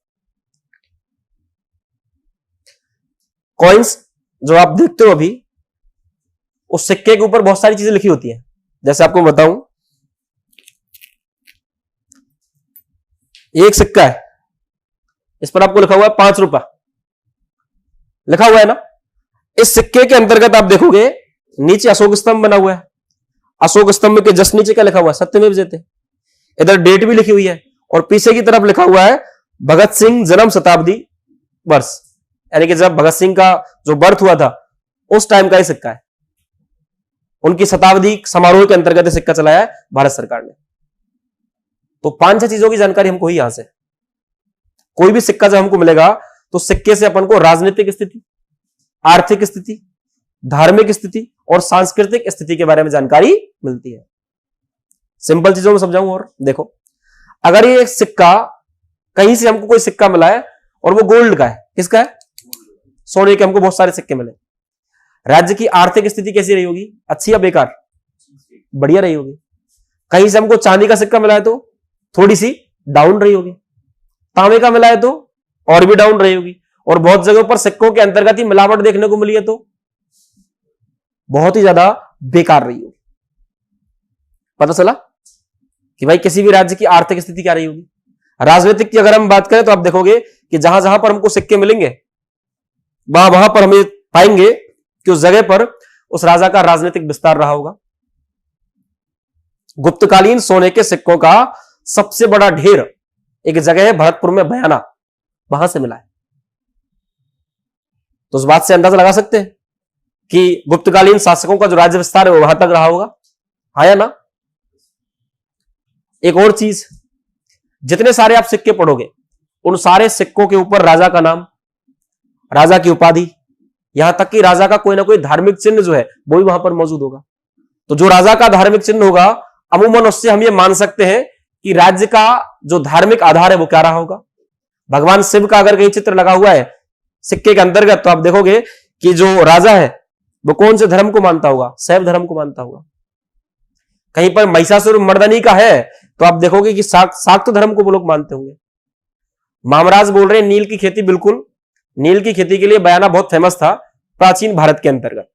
कॉइन्स जो आप देखते हो अभी, उस सिक्के के ऊपर बहुत सारी चीजें लिखी होती हैं। जैसे आपको बताऊं, एक सिक्का है, इस पर आपको लिखा हुआ है 5 रुपया, लिखा हुआ है ना। इस सिक्के के अंतर्गत आप देखोगे नीचे अशोक स्तंभ बना हुआ है। अशोक स्तंभ के जस्ट नीचे क्या लिखा हुआ है? सत्यमेव जयते। इधर डेट भी लिखी हुई है और पीछे की तरफ लिखा हुआ है भगत सिंह जन्म शताब्दी वर्ष, यानी कि जब भगत सिंह का जो बर्थ हुआ था उस टाइम का ही सिक्का है। उनकी शताब्दी समारोह के अंतर्गत सिक्का चलाया है भारत सरकार ने। तो 5-6 चीजों की जानकारी हमको ही यहां से। कोई भी सिक्का जब हमको मिलेगा तो सिक्के से अपन को राजनीतिक स्थिति, आर्थिक स्थिति, धार्मिक स्थिति और सांस्कृतिक स्थिति के बारे में जानकारी मिलती है। सिंपल चीजों में समझाऊं और देखो, अगर ये सिक्का कहीं से हमको कोई सिक्का मिला है और वो गोल्ड का है, किसका है? सोने के। हमको बहुत सारे सिक्के मिले, राज्य की आर्थिक स्थिति कैसी रही होगी? अच्छी या बेकार? बढ़िया रही होगी। कहीं से हमको चांदी का सिक्का मिला है तो थोड़ी सी डाउन रही होगी, तांबे का मिला है तो और भी डाउन रही होगी, और बहुत जगहों पर सिक्कों के अंतर्गत ही मिलावट देखने को मिली है तो बहुत ही ज्यादा बेकार रही होगी। पता चला कि भाई किसी भी राज्य की आर्थिक स्थिति क्या रही होगी। राजनीतिक की अगर हम बात करें तो आप देखोगे कि जहां जहां पर हमको सिक्के मिलेंगे वहां वहां पर हमें पाएंगे कि उस जगह पर उस राजा का राजनीतिक विस्तार रहा होगा। गुप्तकालीन सोने के सिक्कों का सबसे बड़ा ढेर एक जगह है भरतपुर में, बयाना, वहां से मिला है। तो उस बात से अंदाजा लगा सकते हैं कि गुप्तकालीन शासकों का जो राज्य विस्तार है वो वहां तक रहा होगा। हाँ या ना? एक और चीज, जितने सारे आप सिक्के पढ़ोगे उन सारे सिक्कों के ऊपर राजा का नाम, राजा की उपाधि, यहां तक कि राजा का कोई ना कोई धार्मिक चिन्ह जो है वो भी वहां पर मौजूद होगा। तो जो राजा का धार्मिक चिन्ह होगा, अमूमन उससे हम ये मान सकते हैं कि राज्य का जो धार्मिक आधार है वो क्या रहा होगा। भगवान शिव का अगर कहीं चित्र लगा हुआ है सिक्के के अंतर्गत तो आप देखोगे कि जो राजा है वो कौन से धर्म को मानता होगा? शैव धर्म को मानता होगा। कहीं पर महिषासुर मर्दनी का है तो आप देखोगे कि शाक्त धर्म को वो लोग मानते होंगे। मामराज बोल रहे हैं नील की खेती, बिल्कुल नील की खेती के लिए बयाना बहुत फेमस था प्राचीन भारत के अंतर्गत,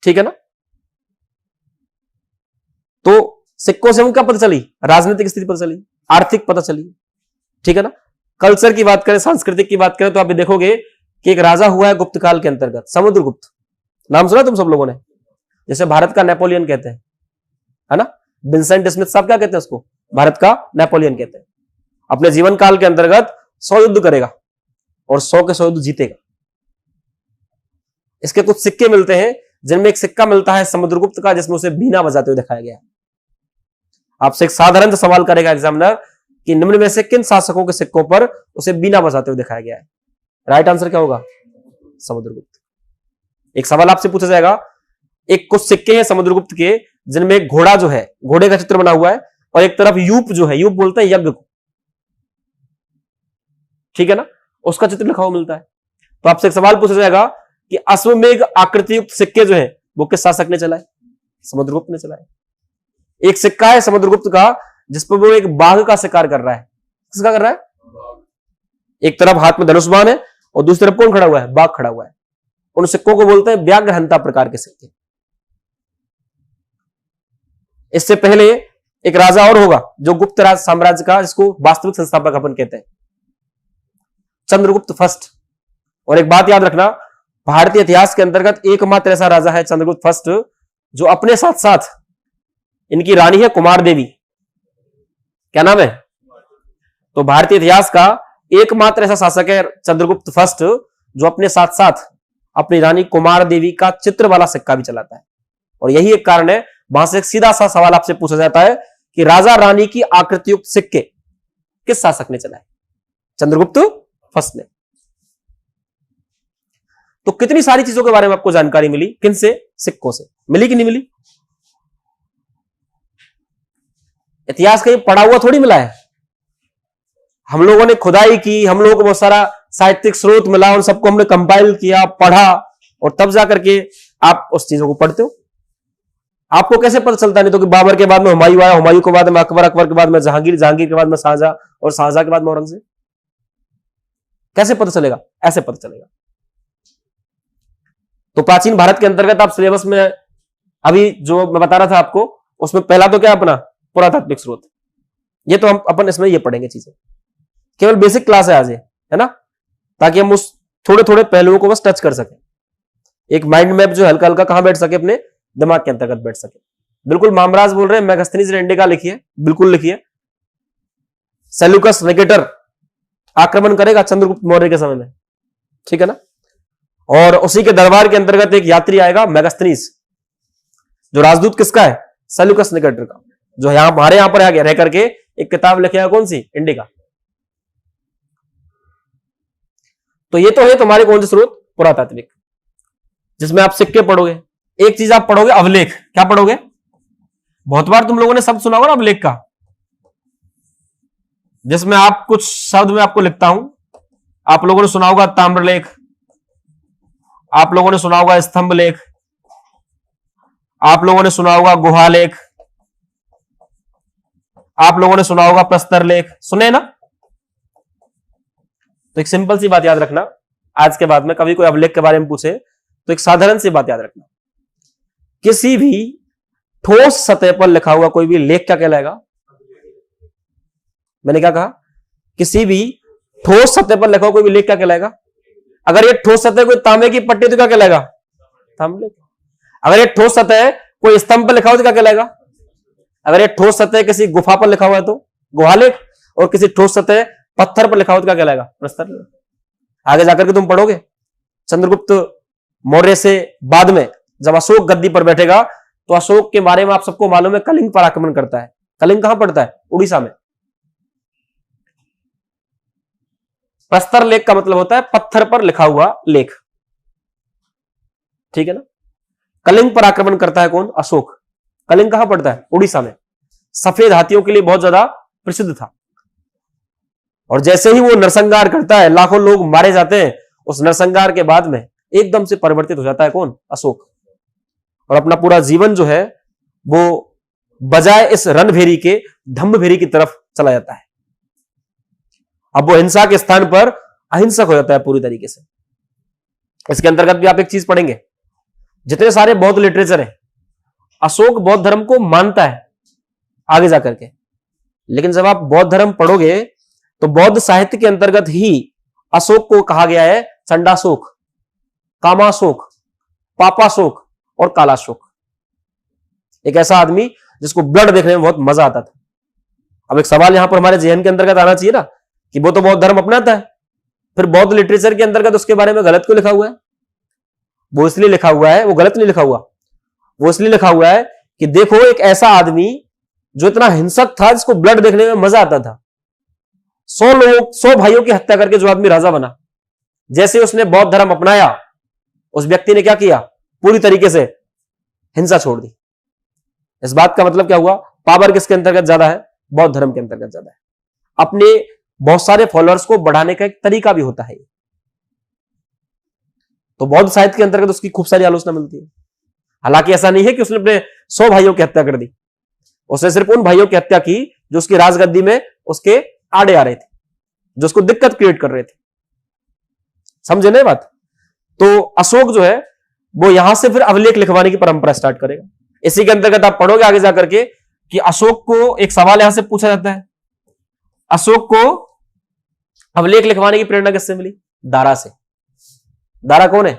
ठीक है ना। तो सिक्कों से हमको क्या पता चली, राजनीतिक स्थिति पता चली, आर्थिक पता चली, ठीक है ना। कल्चर की बात करें, सांस्कृतिक की बात करें तो आप देखोगे कि एक राजा हुआ है गुप्त काल के अंतर्गत, समुद्रगुप्त, नाम सुना तुम सब लोगों ने, जैसे भारत का नेपोलियन कहते हैं, है ना। विंसेंट स्मिथ साहब क्या कहते हैं उसको, भारत का नेपोलियन कहते हैं। अपने जीवन काल के अंतर्गत 100 युद्ध करेगा और 100 के 100 युद्ध जीतेगा। इसके कुछ सिक्के मिलते हैं जिनमें एक सिक्का मिलता है समुद्रगुप्त का जिसमें उसे बीना बजाते हुए दिखाया गया है। आपसे एक साधारण सवाल करेगा एग्जामिनर कि निम्न में से किन शासकों के सिक्कों पर उसे बीना बजाते हुए दिखाया गया है। राइट आंसर क्या होगा, समुद्रगुप्त। एक सवाल आपसे पूछा जाएगा, एक कुछ सिक्के हैं समुद्रगुप्त के जिनमें एक घोड़ा जो है, घोड़े का चित्र बना हुआ है और एक तरफ यूप जो है, यूप बोलते हैं यज्ञ को, ठीक है ना, उसका चित्र लिखा हुआ मिलता है। तो आपसे एक सवाल पूछा जाएगा कि अश्वमेघ आकृति युक्त सिक्के जो है वो किस शासक ने चलाए, समुद्रगुप्त ने चलाए। एक सिक्का है समुद्रगुप्त का जिस पर वो एक बाघ का शिकार कर रहा है, किसका कर रहा है, एक तरफ हाथ में धनुष बाण है और दूसरी तरफ कौन खड़ा हुआ है, बाघ खड़ा हुआ है। उन सिक्कों को बोलते हैं व्याघ्रहंता प्रकार के सिक्के। इससे पहले एक राजा और होगा जो गुप्त राज साम्राज्य का, जिसको वास्तविक संस्थापक अपन कहते हैं, चंद्रगुप्त फर्स्ट। और एक बात याद रखना, भारतीय इतिहास के अंतर्गत एकमात्र ऐसा राजा है चंद्रगुप्त फर्स्ट जो अपने साथ साथ, इनकी रानी है कुमार देवी, क्या नाम है, तो भारतीय इतिहास का एकमात्र ऐसा शासक है चंद्रगुप्त फर्स्ट जो अपने साथ साथ अपनी रानी कुमार देवी का चित्र वाला सिक्का भी चलाता है। और यही एक कारण है, वहां से एक सीधा सा सवाल आपसे पूछा जाता है कि राजा रानी की आकृति युक्त सिक्के किस शासक ने चलाए, चंद्रगुप्त फर्स्ट ने। तो कितनी सारी चीजों के बारे में आपको जानकारी मिली, किनसे, सिक्कों से। मिली कि नहीं मिली? इतिहास कहीं पढ़ा हुआ थोड़ी मिला है, हम लोगों ने खुदाई की, हम लोगों को बहुत सारा साहित्यिक स्रोत मिला, उन सबको हमने कंपाइल किया, पढ़ा, और तब जाकर के आप उस चीजों को पढ़ते हो। आपको कैसे पता चलता नहीं तो कि बाबर के बाद में हुमायूं आया, हुमायूं के बाद में अकबर, अकबर के बाद में जहांगीर, जहांगीर के बाद में शाहजहां, और शाहजहां के बाद में औरंगजेब? कैसे पता चलेगा? ऐसे पता चलेगा। तो प्राचीन भारत के अंतर्गत आप सिलेबस में अभी जो मैं बता रहा था आपको, उसमें पहला तो क्या अपना पुरातात्विक स्रोत, ये तो हम अपन इसमें ये पढ़ेंगे चीजें, केवल बेसिक क्लास है आज ये, है ना, ताकि हम उस थोड़े थोड़े पहलुओं को बस टच कर सकें। एक माइंड मैप जो हल्का हल्का कहां बैठ सके, अपने दिमाग के अंतर्गत बैठ सके। बिल्कुल मामराज बोल रहे हैं मेगास्थनीज इंडिका लिखिए, बिल्कुल लिखिए। सेल्यूकस निकेटर आक्रमण करेगा चंद्रगुप्त मौर्य के समय में, ठीक है ना, और उसी के दरबार के अंतर्गत एक यात्री आएगा मेगास्थनीज, जो राजदूत किसका है, सेल्यूकस निकेटर का, जो यहां हमारे यहां पर आ गया रह करके एक किताब लिखेगा, कौन सी, इंडिका। तो ये तो है तुम्हारे कौन से स्रोत, पुरातात्विक, जिसमें आप सिक्के पढ़ोगे। एक चीज आप पढ़ोगे, अवलेख। क्या पढ़ोगे? बहुत बार तुम लोगों ने शब्द सुना होगा ना अवलेख का, जिसमें आप कुछ शब्द में आपको लिखता हूं। आप लोगों ने सुना होगा ताम्रलेख, आप लोगों ने सुना होगा स्तंभ लेख, आप लोगों ने सुना होगा गुहालेख, आप लोगों ने सुना होगा प्रस्तर लेख, सुने ना। तो एक सिंपल सी बात याद रखना, आज के बाद में कभी कोई अवलेख के बारे में पूछे तो एक साधारण सी बात याद रखना, किसी भी ठोस सतह पर लिखा हुआ कोई भी लेख क्या कहलाएगा? मैंने क्या कहा? किसी भी ठोस सतह पर लिखा हुआ कोई भी लेख क्या कहलाएगा? अगर ये ठोस सतह कोई तांबे की पट्टी तो क्या कहलाएगा? ताम्रलेख। अगर ये ठोस सतह कोई स्तंभ पर लिखा हुआ तो क्या कहलाएगा? अगर ये ठोस सतह किसी गुफा पर लिखा हुआ है तो गुहालेख, और किसी ठोस सतह पत्थर पर लिखा हुआ तो क्या कहलाएगा? प्रस्तर लेख। आगे जाकर के तुम पढ़ोगे, चंद्रगुप्त मौर्य से बाद में जब अशोक गद्दी पर बैठेगा तो अशोक के बारे में आप सबको मालूम है, कलिंग पर आक्रमण करता है। कलिंग कहां पड़ता है? उड़ीसा में। प्रस्तर लेख का मतलब होता है पत्थर पर लिखा हुआ लेख, ठीक है ना। कलिंग पर आक्रमण करता है कौन? अशोक। कलिंग कहां पड़ता है? उड़ीसा में। सफेद हाथियों के लिए बहुत ज्यादा प्रसिद्ध था। और जैसे ही वो नरसंहार करता है, लाखों लोग मारे जाते हैं, उस नरसंहार के बाद में एकदम से परिवर्तित हो जाता है कौन? अशोक। और अपना पूरा जीवन जो है वो बजाय इस रणभेरी के ढंबभेरी की तरफ चला जाता है। अब वो हिंसा के स्थान पर अहिंसक हो जाता है पूरी तरीके से। इसके अंतर्गत भी आप एक चीज पढ़ेंगे, जितने सारे बौद्ध लिटरेचर है, अशोक बौद्ध धर्म को मानता है आगे जाकर के, लेकिन जब आप बौद्ध धर्म पढ़ोगे तो बौद्ध साहित्य के अंतर्गत ही अशोक को कहा गया है चंडाशोक, कामाशोक, पापाशोक और कालाशोक। एक ऐसा आदमी जिसको ब्लड देखने में बहुत मजा आता था। अब एक सवाल यहां पर हमारे जहन के अंतर्गत आना चाहिए ना कि वो तो बौद्ध धर्म अपनाता है, फिर बौद्ध लिटरेचर के अंतर्गत उसके बारे में गलत क्यों लिखा हुआ है? वो इसलिए लिखा हुआ है, वो गलत नहीं लिखा हुआ, वो इसलिए लिखा हुआ है कि देखो एक ऐसा आदमी जो इतना हिंसक था, जिसको ब्लड देखने में मजा आता था, 100 भाइयों की हत्या करके जो आदमी राजा बना, जैसे उसने बौद्ध धर्म अपनाया, उस व्यक्ति ने क्या किया? पूरी तरीके से हिंसा छोड़ दी। इस बात का मतलब क्या हुआ? पावर किसके अंतर्गत ज्यादा है? बौद्ध धर्म के अंतर्गत ज्यादा है। अपने बहुत सारे फॉलोअर्स को बढ़ाने का एक तरीका भी होता है। तो बौद्ध साहित्य के अंतर्गत उसकी खूब सारी आलोचना मिलती है। हालांकि ऐसा नहीं है कि उसने अपने 100 भाइयों की हत्या कर दी, उसने सिर्फ उन भाइयों की हत्या की जो उसकी राजगद्दी में उसके आड़े आ रहे थे, जो उसको दिक्कत क्रिएट कर रहे थे। समझे ना बात? तो अशोक जो है वो यहां से फिर अभिलेख लिखवाने की परंपरा स्टार्ट करेगा। इसी के अंतर्गत आप पढ़ोगे आगे जाकर के कि अशोक को एक सवाल यहां से पूछा जाता है, अशोक को अभिलेख लिखवाने की प्रेरणा किससे मिली? दारा से। दारा कौन है?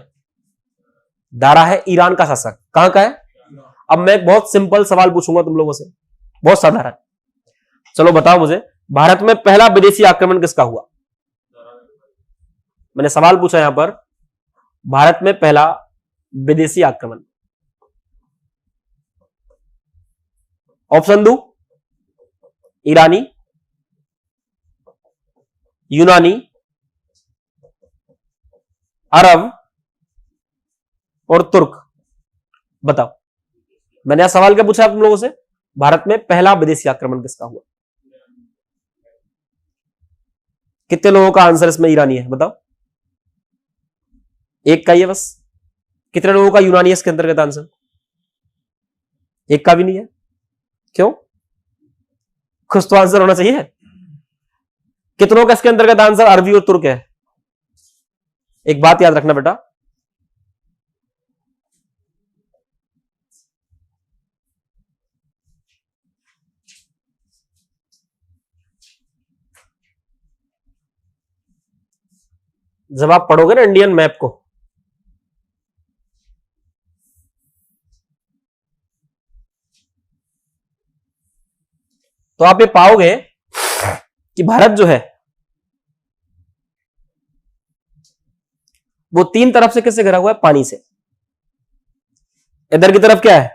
दारा है ईरान का शासक। कहां का है? अब मैं एक बहुत सिंपल सवाल पूछूंगा तुम लोगों से, बहुत साधारण। चलो बताओ मुझे, भारत में पहला विदेशी आक्रमण किसका हुआ? मैंने सवाल पूछा यहां पर, भारत में पहला विदेशी आक्रमण। ऑप्शन दू? ईरानी, यूनानी, अरब और तुर्क। बताओ, मैंने यह सवाल क्या पूछा तुम लोगों से? भारत में पहला विदेशी आक्रमण किसका हुआ? कितने लोगों का आंसर इसमें ईरानी है? बताओ। एक का ही है बस। कितने लोगों का यूनानी है इसके अंतर्गत आंसर? एक का भी नहीं है। क्यों? कुछ तो आंसर होना चाहिए। कितनों का इसके अंतर्गत आंसर अरबी और तुर्क है? एक बात याद रखना बेटा, जब आप पढ़ोगे ना इंडियन मैप को, तो आप ये पाओगे कि भारत जो है वो 3 तरफ से किससे घिरा हुआ है? पानी से। इधर की तरफ क्या है?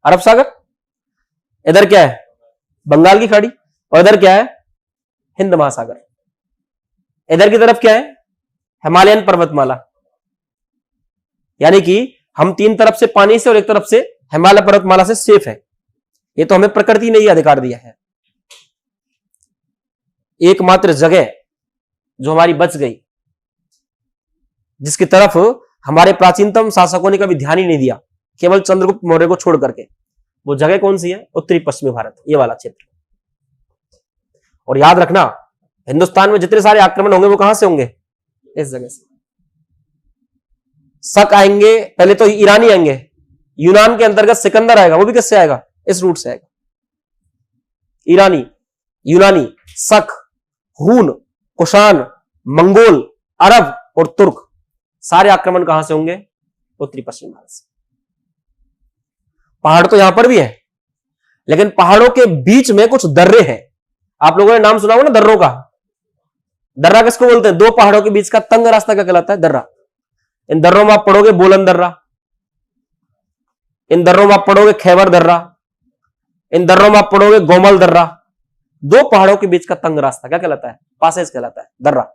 अरब सागर। इधर क्या है? बंगाल की खाड़ी। और इधर क्या है? हिंद महासागर। इधर की तरफ क्या है? हिमालयन पर्वतमाला। यानी कि हम 3 तरफ से पानी से और एक तरफ से हिमालय पर्वतमाला से सेफ है। ये तो हमें प्रकृति ने ही अधिकार दिया है। एकमात्र जगह जो हमारी बच गई, जिसकी तरफ हमारे प्राचीनतम शासकों ने कभी ध्यान ही नहीं दिया, केवल चंद्रगुप्त मौर्य को छोड़ करके, वो जगह कौन सी है? उत्तरी पश्चिमी भारत, ये वाला क्षेत्र। और याद रखना, हिंदुस्तान में जितने सारे आक्रमण होंगे वो कहां से होंगे? इस जगह से। शक आएंगे, पहले तो ईरानी आएंगे, यूनान के अंतर्गत सिकंदर आएगा, वो भी किससे आएगा? इस रूट से आएगा। ईरानी, यूनानी, शक, हून, कुषाण, मंगोल, अरब और तुर्क, सारे आक्रमण कहां से होंगे? उत्तरी पश्चिम भारत से। पहाड़ तो यहां पर भी है, लेकिन पहाड़ों के बीच में कुछ दर्रे हैं। आप लोगों ने नाम सुना होगा ना दर्रों का। दर्रा किसको बोलते हैं? 2 पहाड़ों के बीच का तंग रास्ता क्या कहलाता है? दर्रा। इन दर्रों में आप पढ़ोगे बोलन दर्रा, इन दर्रों में आप पढ़ोगे खैबर दर्रा, इन दर्रों में आप पढ़ोगे गोमल दर्रा। 2 पहाड़ों के बीच का तंग रास्ता क्या कहलाता है? पासेज कहलाता है, दर्रा।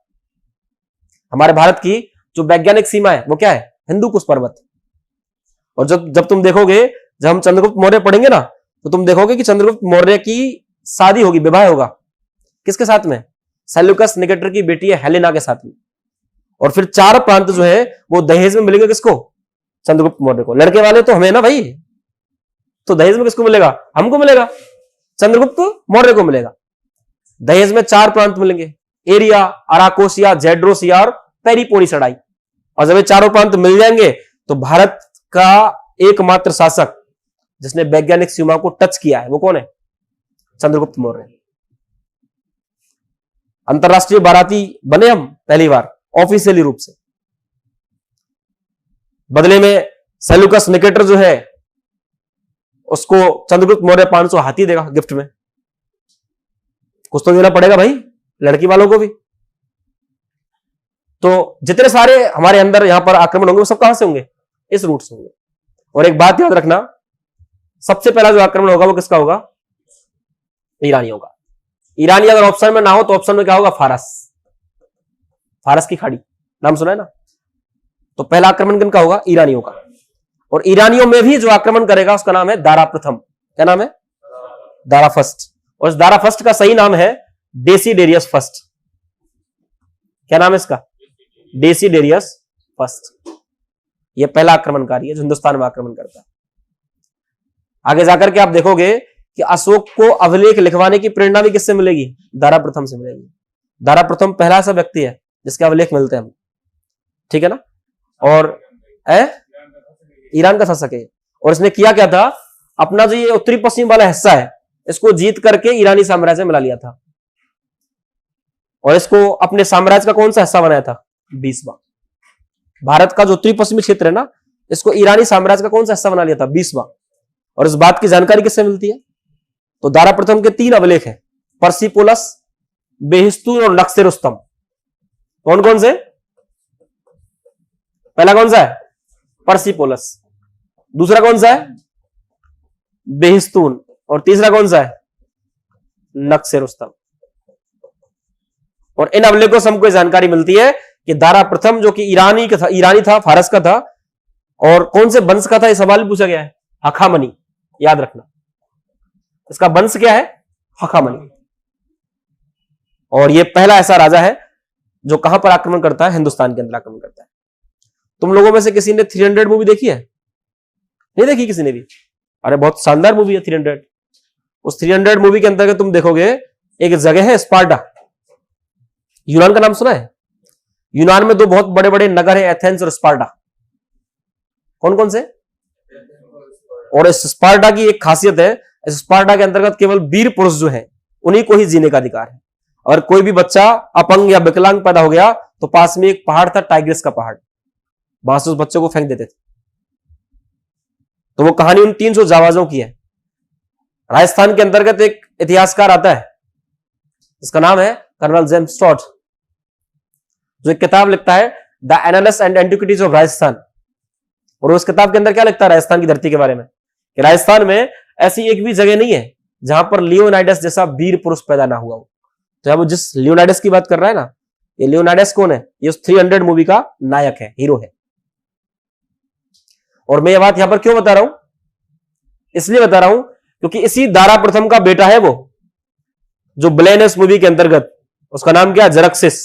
हमारे भारत की जो वैज्ञानिक सीमा है वो क्या है? हिंदू कुश पर्वत। और जब तुम देखोगे, जब हम चंद्रगुप्त मौर्य पढ़ेंगे ना, तो तुम देखोगे कि चंद्रगुप्त मौर्य की शादी होगी, विवाह होगा किसके साथ में? सेल्यूकस निकेटर की बेटी है हेलेना के साथ में। और फिर 4 प्रांत जो है वो दहेज में मिलेंगे किसको? चंद्रगुप्त मौर्य को। लड़के वाले तो हमें ना भाई, तो दहेज में किसको मिलेगा? हमको मिलेगा, चंद्रगुप्त मौर्य को मिलेगा। दहेज में 4 प्रांत मिलेंगे, एरिया, अराकोसिया, जेड्रोसिया और पेरिपोलिसडाई। और जब ये चारों प्रांत मिल जाएंगे तो भारत का एकमात्र शासक जिसने वैज्ञानिक सीमा को टच किया है वो कौन है? चंद्रगुप्त मौर्य। अंतरराष्ट्रीय बाराती बने हम पहली बार ऑफिशियली रूप से। बदले में सेल्यूकस निकेटर जो है उसको चंद्रगुप्त मौर्य 500 हाथी देगा गिफ्ट में। कुछ तो देना पड़ेगा भाई लड़की वालों को भी। तो जितने सारे हमारे अंदर यहां पर आक्रमण होंगे वो सब कहां से होंगे? इस रूट से होंगे। और एक बात याद रखना, सबसे पहला जो आक्रमण होगा वो किसका होगा? ईरानियों का। ईरानी अगर ऑप्शन में ना हो तो ऑप्शन में क्या होगा? फारस, फारस की खाड़ी, नाम सुना है ना? तो पहला आक्रमण किनका होगा? ईरानियों का। और ईरानियों में भी जो आक्रमण करेगा उसका नाम है दारा प्रथम। क्या नाम है? दारा फर्स्ट। और इस दारा फर्स्ट का सही नाम है डेसिडेरियस फर्स्ट। क्या नाम है इसका? डेसिडेरियस फर्स्ट। यह पहला आक्रमणकारी है जो हिंदुस्तान में आक्रमण करता है। आगे जाकर के आप देखोगे कि अशोक को अभिलेख लिखवाने की प्रेरणा भी किससे मिलेगी? दारा प्रथम से मिलेगी। दारा प्रथम पहला ऐसा व्यक्ति है जिसके अभिलेख मिलते हैं, ठीक है ना? और ईरान का शासक है। और इसने किया क्या था? अपना जो ये उत्तरी पश्चिम वाला हिस्सा है इसको जीत करके ईरानी साम्राज्य में मिला लिया था। और इसको अपने साम्राज्य का कौन सा हिस्सा बनाया था? 20वां। भारत का जो उत्तरी पश्चिमी क्षेत्र है ना, इसको ईरानी साम्राज्य का कौन सा हिस्सा बना लिया था? 20वां। और इस बात की जानकारी किससे मिलती है? तो दारा प्रथम के 3 अभिलेख हैं, पर्सिपोलस, बेहिस्तून और नक्शे रुस्तम। कौन कौन से? पहला कौन सा है? पर्सिपोलस। दूसरा कौन सा है? बेहिस्तून। और तीसरा कौन सा है? नक्शे रुस्तम। और इन अभिलेखों से हमको जानकारी मिलती है कि दारा प्रथम जो कि ईरानी था, फारस का था। और कौन से वंश का था यह सवाल पूछा गया है। हखामनी, याद रखना इसका वंश क्या है? हखामनी। और यह पहला ऐसा राजा है जो कहां पर आक्रमण करता है? हिंदुस्तान के अंदर आक्रमण करता है। तुम लोगों में से किसी ने 300 मूवी देखी है? नहीं देखी किसी ने भी? अरे बहुत शानदार मूवी है 300। उस 300 मूवी के अंतर्गत तुम देखोगे एक जगह है स्पार्टा। यूनान का नाम सुना है? यूनान में 2 बहुत बड़े बड़े नगर है, एथेंस और स्पार्टा। कौन कौन से? और इस स्पार्टा की एक खासियत है, इस स्पार्टा के अंतर्गत केवल वीर पुरुष जो है उन्हीं को ही जीने का अधिकार है। और कोई भी बच्चा अपंग या विकलांग पैदा हो गया तो पास में एक पहाड़ था, टाइग्रिस का पहाड़, वहां से उस बच्चे को फेंक देते थे। तो वो कहानी उन 300 जाबाजों की है। राजस्थान के अंतर्गत एक इतिहासकार आता है, इसका नाम है कर्नल जेम्स टॉड, जो एक किताब लिखता है the annals and antiquities of Rajasthan. और उस किताब के अंदर क्या लिखता है राजस्थान की धरती के बारे में? कि राजस्थान में ऐसी एक भी जगह नहीं है जहां पर लियोनाइडस जैसा वीर पुरुष पैदा ना हुआ हो। तो वो जिस लियोनाइडस की बात कर रहा है ना, ये लियोनाइडस कौन है? ये उस 300 मूवी का नायक है, हीरो है। और मैं ये बात यहां पर क्यों बता रहा हूं? इसलिए बता रहा हूं क्योंकि इसी दारा प्रथम का बेटा है वो जो ब्लेनस मूवी के अंतर्गत, उसका नाम क्या है? जरक्सिस,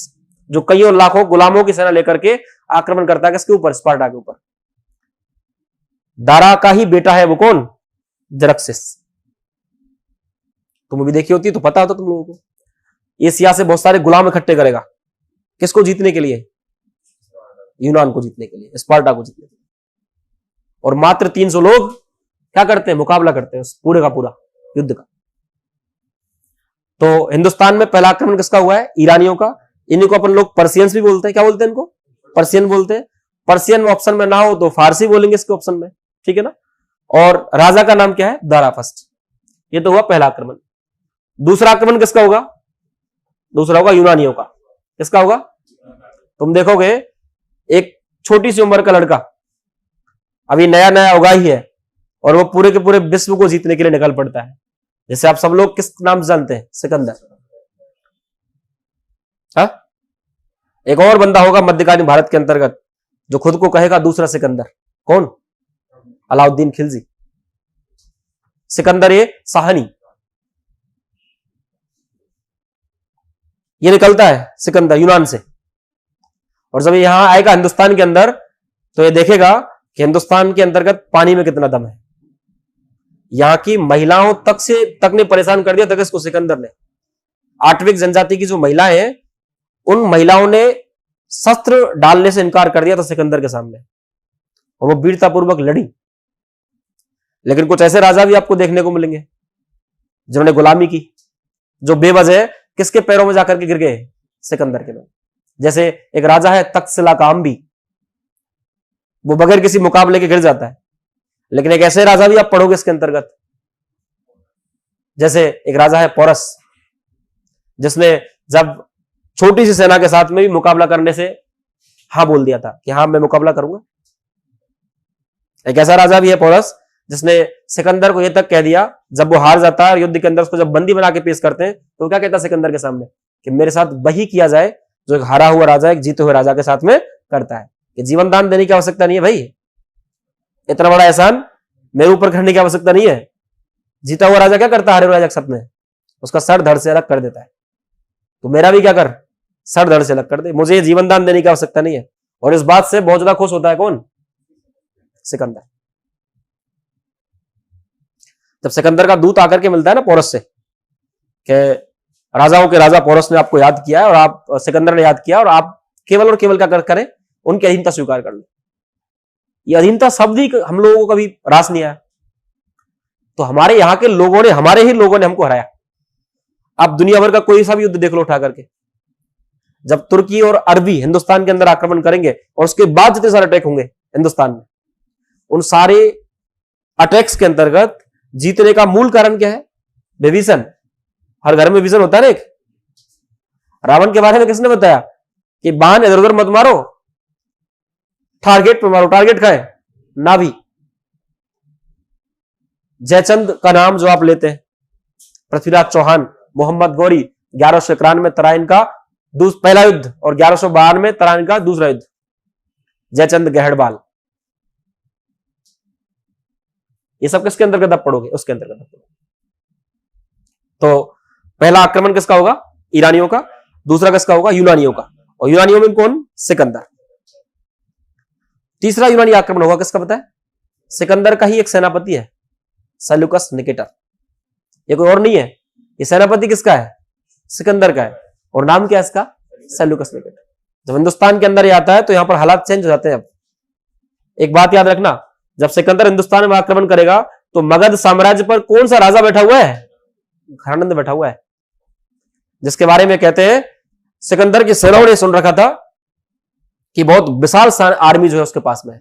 जो कईयों लाखों गुलामों की सेना लेकर के आक्रमण करता है किसके ऊपर? स्पार्टा के ऊपर। दारा का ही बेटा है वो कौन? जरक्सिस। तुम मूवी देखी होती तो पता होता तुम लोगों को। एशिया से बहुत सारे गुलाम इकट्ठे करेगा, किसको जीतने के लिए? यूनान को जीतने के लिए, स्पार्टा को जीतने के लिए। और मात्र 300 लोग क्या करते हैं? मुकाबला करते हैं उस पूरे का पूरा युद्ध का। तो हिंदुस्तान में पहला आक्रमण किसका हुआ है? ईरानियों का। इन्हीं को अपन लोग पर्सियंस भी बोलते हैं। क्या बोलते हैं इनको? पर्सियन बोलते हैं। पर्सियन ऑप्शन में ना हो तो फारसी बोलेंगे इसके ऑप्शन में, ठीक है ना? और राजा का नाम क्या है? दारा फर्स्ट। ये तो हुआ पहला आक्रमण। दूसरा आक्रमण किसका होगा? दूसरा होगा यूनानियों का। किसका होगा? तुम देखोगे एक छोटी सी उम्र का लड़का, अभी नया नया होगा ही है, और वो पूरे के पूरे विश्व को जीतने के लिए निकल पड़ता है। जैसे आप सब लोग किस नाम से जानते हैं? सिकंदर। हाँ, एक और बंदा होगा मध्यकालीन भारत के अंतर्गत जो खुद को कहेगा दूसरा सिकंदर। कौन? अलाउद्दीन खिलजी। सिकंदर ये साहनी, ये निकलता है सिकंदर यूनान से। और जब यहां आएगा हिंदुस्तान के अंदर तो ये देखेगा कि हिंदुस्तान के अंतर्गत पानी में कितना दम है। यहां की महिलाओं तक ने परेशान कर दिया तगस को सिकंदर ने। आठविक जनजाति की जो महिलाएं हैं, उन महिलाओं ने शस्त्र डालने से इनकार कर दिया था सिकंदर के सामने, और वो वीरतापूर्वक लड़ी। लेकिन कुछ ऐसे राजा भी आपको देखने को मिलेंगे जिन्होंने गुलामी की, जो बेवजह किसके पैरों में जाकर के गिर गए, सिकंदर के में। जैसे एक राजा है तक्षशिला का अंबी, वो बगैर किसी मुकाबले के गिर जाता है। लेकिन एक ऐसे राजा भी आप पढ़ोगे इसके अंतर्गत, जैसे एक राजा है पोरस, जिसने जब छोटी सी सेना के साथ में भी मुकाबला करने से हां बोल दिया था कि हाँ मैं मुकाबला करूंगा। एक ऐसा राजा भी है पोरस, जिसने सिकंदर को यह तक कह दिया, जब वो हार जाता है युद्ध के अंदर, उसको जब बंदी बना के पेश करते हैं, तो क्या कहता है सिकंदर के सामने कि मेरे साथ वही किया जाए जो एक हारा हुआ राजा एक जीते हुए राजा के साथ में करता है। कि जीवन दान देने की आवश्यकता नहीं है भाई, इतना बड़ा एहसान मेरे ऊपर करने की आवश्यकता नहीं है। जीता हुआ राजा क्या करता है हारे हुए राजा के साथ में, उसका सर धड़ से अलग कर देता है। तो मेरा भी क्या कर, सर धड़ से अलग कर दे, मुझे जीवन दान देने की आवश्यकता नहीं है। और इस बात से बहुत ज्यादा खुश होता है कौन, सिकंदर। जब सिकंदर का दूत आकर के मिलता है ना पोरस से कि राजाओं के राजा पोरस ने आपको याद किया है, और आप सिकंदर ने याद किया, और आप केवल और केवल क्या करें, उनकी अधीनता स्वीकार कर लें। ये अधीनता शब्द ही हम लोगों को कभी रास नहीं आया। तो हमारे यहां के लोगों ने, हमारे ही लोगों ने हमको हराया। आप दुनिया भर का कोई सा भी युद्ध देख लो उठा करके, जब तुर्की और अरबी हिंदुस्तान के अंदर आक्रमण करेंगे और उसके बाद जितने सारे अटैक होंगे हिंदुस्तान में, उन सारे अटैक्स के अंतर्गत जीतने का मूल कारण क्या है, विभीषण। हर घर में विभीषण होता है ना एक। रावण के बारे में किसने बताया कि बाण इधर उधर मत मारो, टारगेट पे मारो। टारगेट का है नाभि। जयचंद का नाम जो आप लेते हैं, पृथ्वीराज चौहान, मोहम्मद गौरी, 1191 में तराइन का पहला युद्ध और 1152 में तराइन का दूसरा युद्ध, जयचंद गहड़बाल, ये सब किसके अंतर्गत आप पढ़ोगे, उसके अंतर्गत आप पढ़ोगे। तो पहला आक्रमण किसका होगा, ईरानियों का, दूसरा किसका होगा, यूनानियों का, और यूनानियों में कौन, सिकंदर। तीसरा यूनानी आक्रमण होगा किसका पता है, सिकंदर का ही एक सेनापति है, सेल्यूकस निकेटर। ये कोई और नहीं है, ये सेनापति किसका है, सिकंदर का है, और नाम क्या है इसका, सेल्यूकस निकेटर। जब हिंदुस्तान के अंदर ये आता है तो यहां पर हालात चेंज हो जाते हैं। अब एक बात याद रखना, जब सिकंदर हिंदुस्तान में आक्रमण करेगा तो मगध साम्राज्य पर कौन सा राजा बैठा हुआ है, घरानंद बैठा हुआ है, जिसके बारे में कहते हैं सिकंदर की सेनाओं ने सुन रखा था कि बहुत विशाल आर्मी जो है उसके पास में है,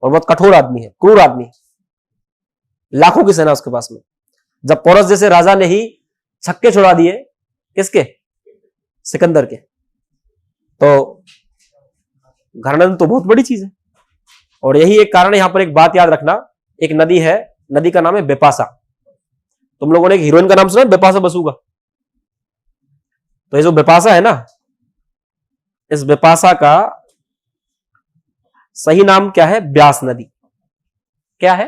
और बहुत कठोर आदमी है, क्रूर आदमी, लाखों की सेना उसके पास में। जब पोरस जैसे राजा ने ही छक्के छुड़ा दिए, किसके, सिकंदर के, तो घरानंद तो बहुत बड़ी चीज है। और यही एक कारण है, यहां पर एक बात याद रखना, एक नदी है, नदी का नाम है बेपासा। तुम लोगों ने एक हीरोइन का नाम सुना है, बेपासा बसु का। तो ये जो बेपासा है ना, इस बेपासा का सही नाम क्या है, ब्यास नदी। क्या है,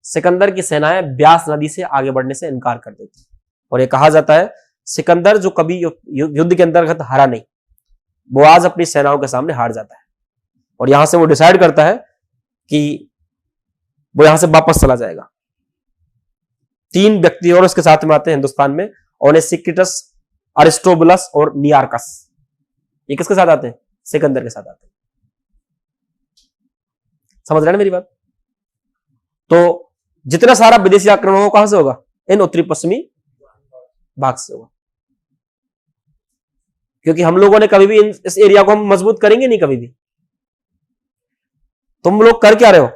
सिकंदर की सेनाएं ब्यास नदी से आगे बढ़ने से इनकार कर देती, और यह कहा जाता है सिकंदर जो कभी युद्ध के अंतर्गत हारा नहीं, वो आज अपनी सेनाओं के सामने हार जाता है, और यहां से वो डिसाइड करता है कि वो यहां से वापस चला जाएगा। 3 व्यक्ति और उसके साथ में आते हैं हिंदुस्तान में, ओनेसिक्रिटस, अरिस्टोबुलस और नियार्कस। ये किसके साथ आते हैं, सिकंदर के साथ आते हैं। समझ रहे हैं मेरी बात। तो जितना सारा विदेशी आक्रमण होगा कहां से होगा, इन उत्तरी पश्चिमी भाग से होगा, क्योंकि हम लोगों ने कभी भी इस एरिया को हम मजबूत करेंगे नहीं कभी भी। तुम लोग कर क्या रहे हो,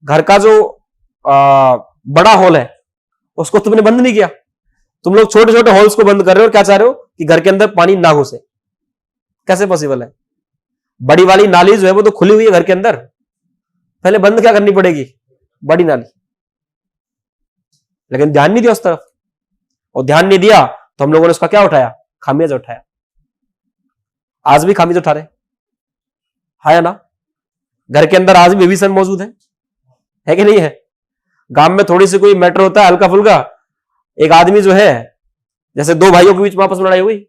घर का जो बड़ा हॉल है उसको तुमने बंद नहीं किया, तुम लोग छोटे छोटे हॉल्स को बंद कर रहे हो, और क्या चाह रहे हो कि घर के अंदर पानी ना घुसे। कैसे पॉसिबल है, बड़ी वाली नाली जो है वो तो खुली हुई है घर के अंदर, पहले बंद क्या करनी पड़ेगी, बड़ी नाली। लेकिन ध्यान नहीं दिया उस तरफ, और ध्यान नहीं दिया तो हम लोगों ने उसका क्या उठाया, खामियाजा उठाया। आज भी खामियाजा उठा रहे है ना। घर के अंदर आज भी विभीषण मौजूद है कि नहीं है। गांव में थोड़ी सी कोई मैटर होता है हल्का फुल्का, एक आदमी जो है, जैसे 2 भाइयों के बीच में आपस में लड़ाई हुई,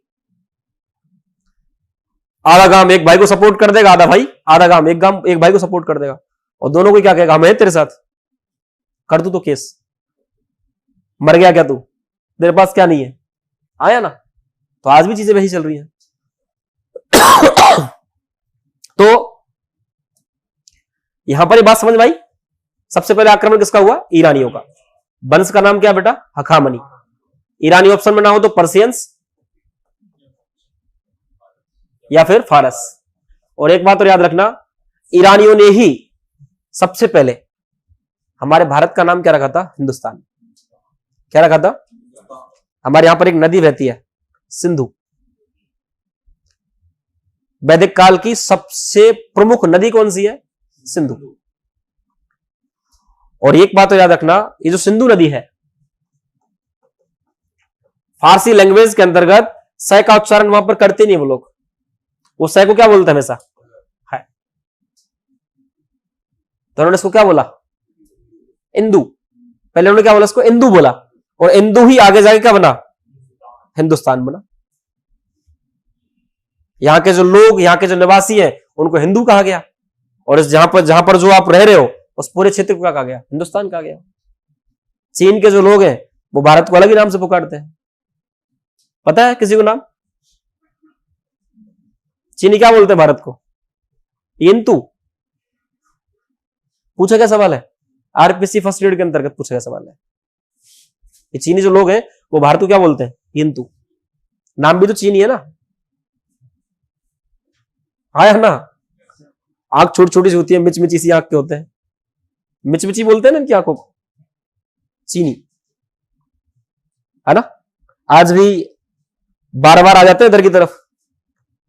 आधा गांव एक भाई को सपोर्ट कर देगा, आधा गांव एक भाई को सपोर्ट कर देगा, और दोनों को क्या कहेगा, हम हैं तेरे साथ। कर दू तो केस, मर गया क्या तू, तेरे पास क्या नहीं है, आया ना। तो आज भी चीजें वही चल रही हैं। तो यहां पर ये बात समझ में आई। सबसे पहले आक्रमण किसका हुआ, ईरानियों का। वंश का नाम क्या बेटा, हखामनी। ईरानी ऑप्शन में ना हो तो पर्सियंस या फिर फारस। और एक बात और याद रखना, ईरानियों ने ही सबसे पहले हमारे भारत का नाम क्या रखा था, हिंदुस्तान। क्या रखा था, हमारे यहां पर एक नदी बहती है सिंधु, वैदिक काल की सबसे प्रमुख नदी कौन सी है, सिंधु। और एक बात तो याद रखना, ये जो सिंधु नदी है, फारसी लैंग्वेज के अंतर्गत सै का उच्चारण वहां पर करते नहीं वो लोग, वो सै को क्या बोलते हैं हमेशा, है। तो उन्होंने इसको क्या बोला, इंदु। पहले उन्होंने क्या बोला, इसको इंदु बोला, और इंदु ही आगे जाके क्या बना, हिंदुस्तान बना। यहां के जो लोग, यहां के जो निवासी हैं, उनको हिंदू कहा गया, और इस जहां पर जो आप रह रहे हो उस पूरे क्षेत्र को क्या कहा गया, हिंदुस्तान कहा गया। चीन के जो लोग हैं वो भारत को अलग ही नाम से पुकारते हैं। पता है किसी को नाम, चीनी क्या बोलते हैं भारत को, इंतु। पूछा क्या सवाल है, आरपीसी फर्स्ट ग्रेड के अंतर्गत पूछा गया सवाल है। ये चीनी जो लोग हैं वो भारत को क्या बोलते हैं, इंतु। नाम भी तो चीनी है ना, हाँ ना। आंख छोटी छोटी सी होती है, मिचमिची सी आंख के होते हैं, मिचमिची बोलते हैं ना इनकी आंखों को, चीनी, है ना। आज भी बार बार आ जाते हैं इधर की तरफ,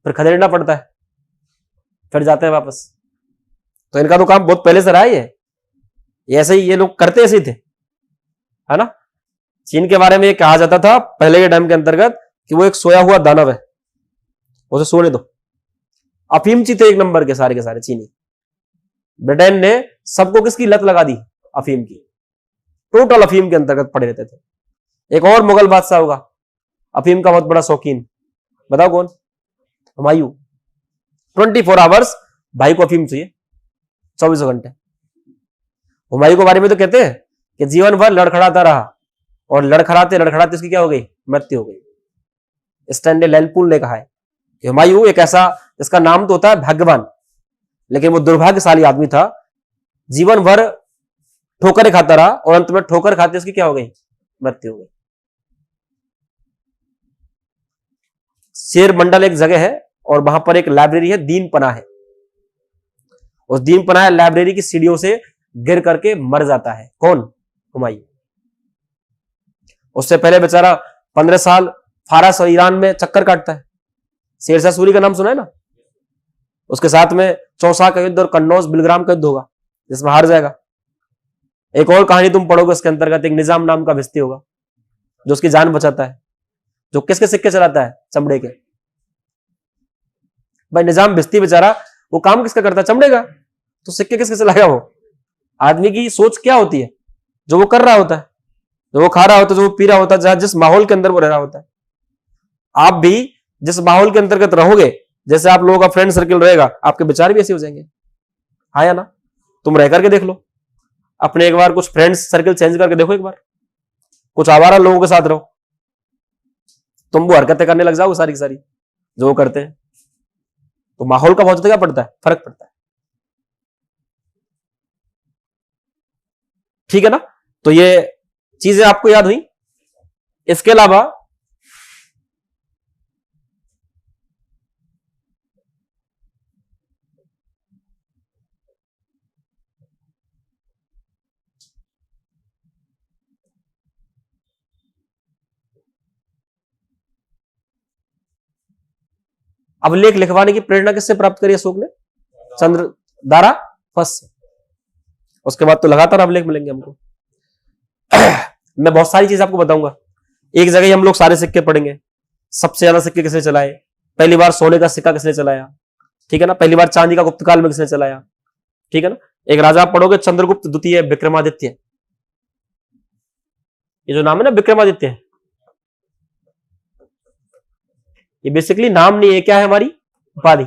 फिर खदेड़ना पड़ता है, फिर जाते हैं वापस। तो इनका तो काम बहुत पहले से रहा है ये ऐसे ही ये लोग करते ऐसे ही थे, है ना। चीन के बारे में ये कहा जाता था पहले के टाइम के अंतर्गत कि वो एक सोया हुआ दानव है, उसे सोने दो। अफीमची थे एक नंबर के सारे चीनी। ब्रिटेन ने सबको किसकी लत लगा दी, अफीम की, टोटल अफीम के अंतर्गत पड़े रहते थे। एक और मुगल बादशाह होगा अफीम का बहुत बड़ा शौकीन, बताओ कौन, हुमायूं। 24 आवर्स भाई को अफीम चाहिए, 24 घंटे। हुमायूं के बारे में तो कहते हैं कि जीवन भर लड़खड़ाता रहा, और लड़खड़ाते लड़खड़ाते इसकी क्या हो गई, मृत्यु हो गई। स्टैंडे लैलपुल ने कहा है कि हुमायूं एक ऐसा, इसका नाम तो होता है भाग्यवान, लेकिन वो दुर्भाग्यशाली आदमी था। जीवन भर ठोकरें खाता रहा, और अंत में ठोकर खाते उसकी क्या हो गई, मृत्यु हो गई। शेर मंडल एक जगह है, और वहां पर एक लाइब्रेरी है, दीन पनाह है। उस दीन पनाह लाइब्रेरी की सीढ़ियों से गिर करके मर जाता है, कौन, हुमायूं। उससे पहले बेचारा 15 साल फारस और ईरान में चक्कर काटता है। शेरशाह सूरी का नाम सुना है ना, उसके साथ में चौसा का युद्ध और कन्नौज बिलग्राम का युद्ध होगा, जिसमें हार जाएगा। एक और कहानी तुम पढ़ोगे उसके अंतर्गत, एक निजाम नाम का भिस्ती होगा जो उसकी जान बचाता है, जो किसके सिक्के चलाता है, चमड़े के। भाई निजाम भिस्ती बेचारा, वो काम किसका करता है, चमड़े का, तो सिक्के किसके चलाएगा वो। आदमी की सोच क्या होती है, जो वो कर रहा होता है, जो वो खा रहा होता है, जो वो पी रहा होता है, जहां जिस माहौल के अंदर वो रह रहा होता है। आप भी जिस माहौल के अंतर्गत रहोगे, जैसे आप लोगों का फ्रेंड सर्किल रहेगा, आपके विचार भी ऐसे हो जाएंगे, हाँ या ना। तुम रह करके देख लो अपने, एक बार कुछ फ्रेंड्स सर्किल चेंज करके देखो, एक बार कुछ आवारा लोगों के साथ रहो, तुम वो हरकतें करने लग जाओगे सारी की सारी जो वो करते हैं। तो माहौल का बहुत ज्यादा क्या पड़ता है, फर्क पड़ता है, ठीक है ना। तो ये चीजें आपको याद हुई। इसके अलावा अभिलेख लिखवाने की प्रेरणा किससे प्राप्त करी अशोक ने, चंद्र दारा फर्स्ट से। उसके बाद तो लगातार अभिलेख मिलेंगे हमको। मैं बहुत सारी चीज आपको बताऊंगा। एक जगह ही हम लोग सारे सिक्के पढ़ेंगे, सबसे ज्यादा सिक्के किसने चलाए, पहली बार सोने का सिक्का किसने चलाया, ठीक है ना, पहली बार चांदी का गुप्त काल में किसने चलाया, ठीक है ना। एक राजा आप पढ़ोगे, चंद्रगुप्त द्वितीय विक्रमादित्य, ये जो नाम है ना विक्रमादित्य, ये बेसिकली नाम नहीं है, क्या है, हमारी उपाधि।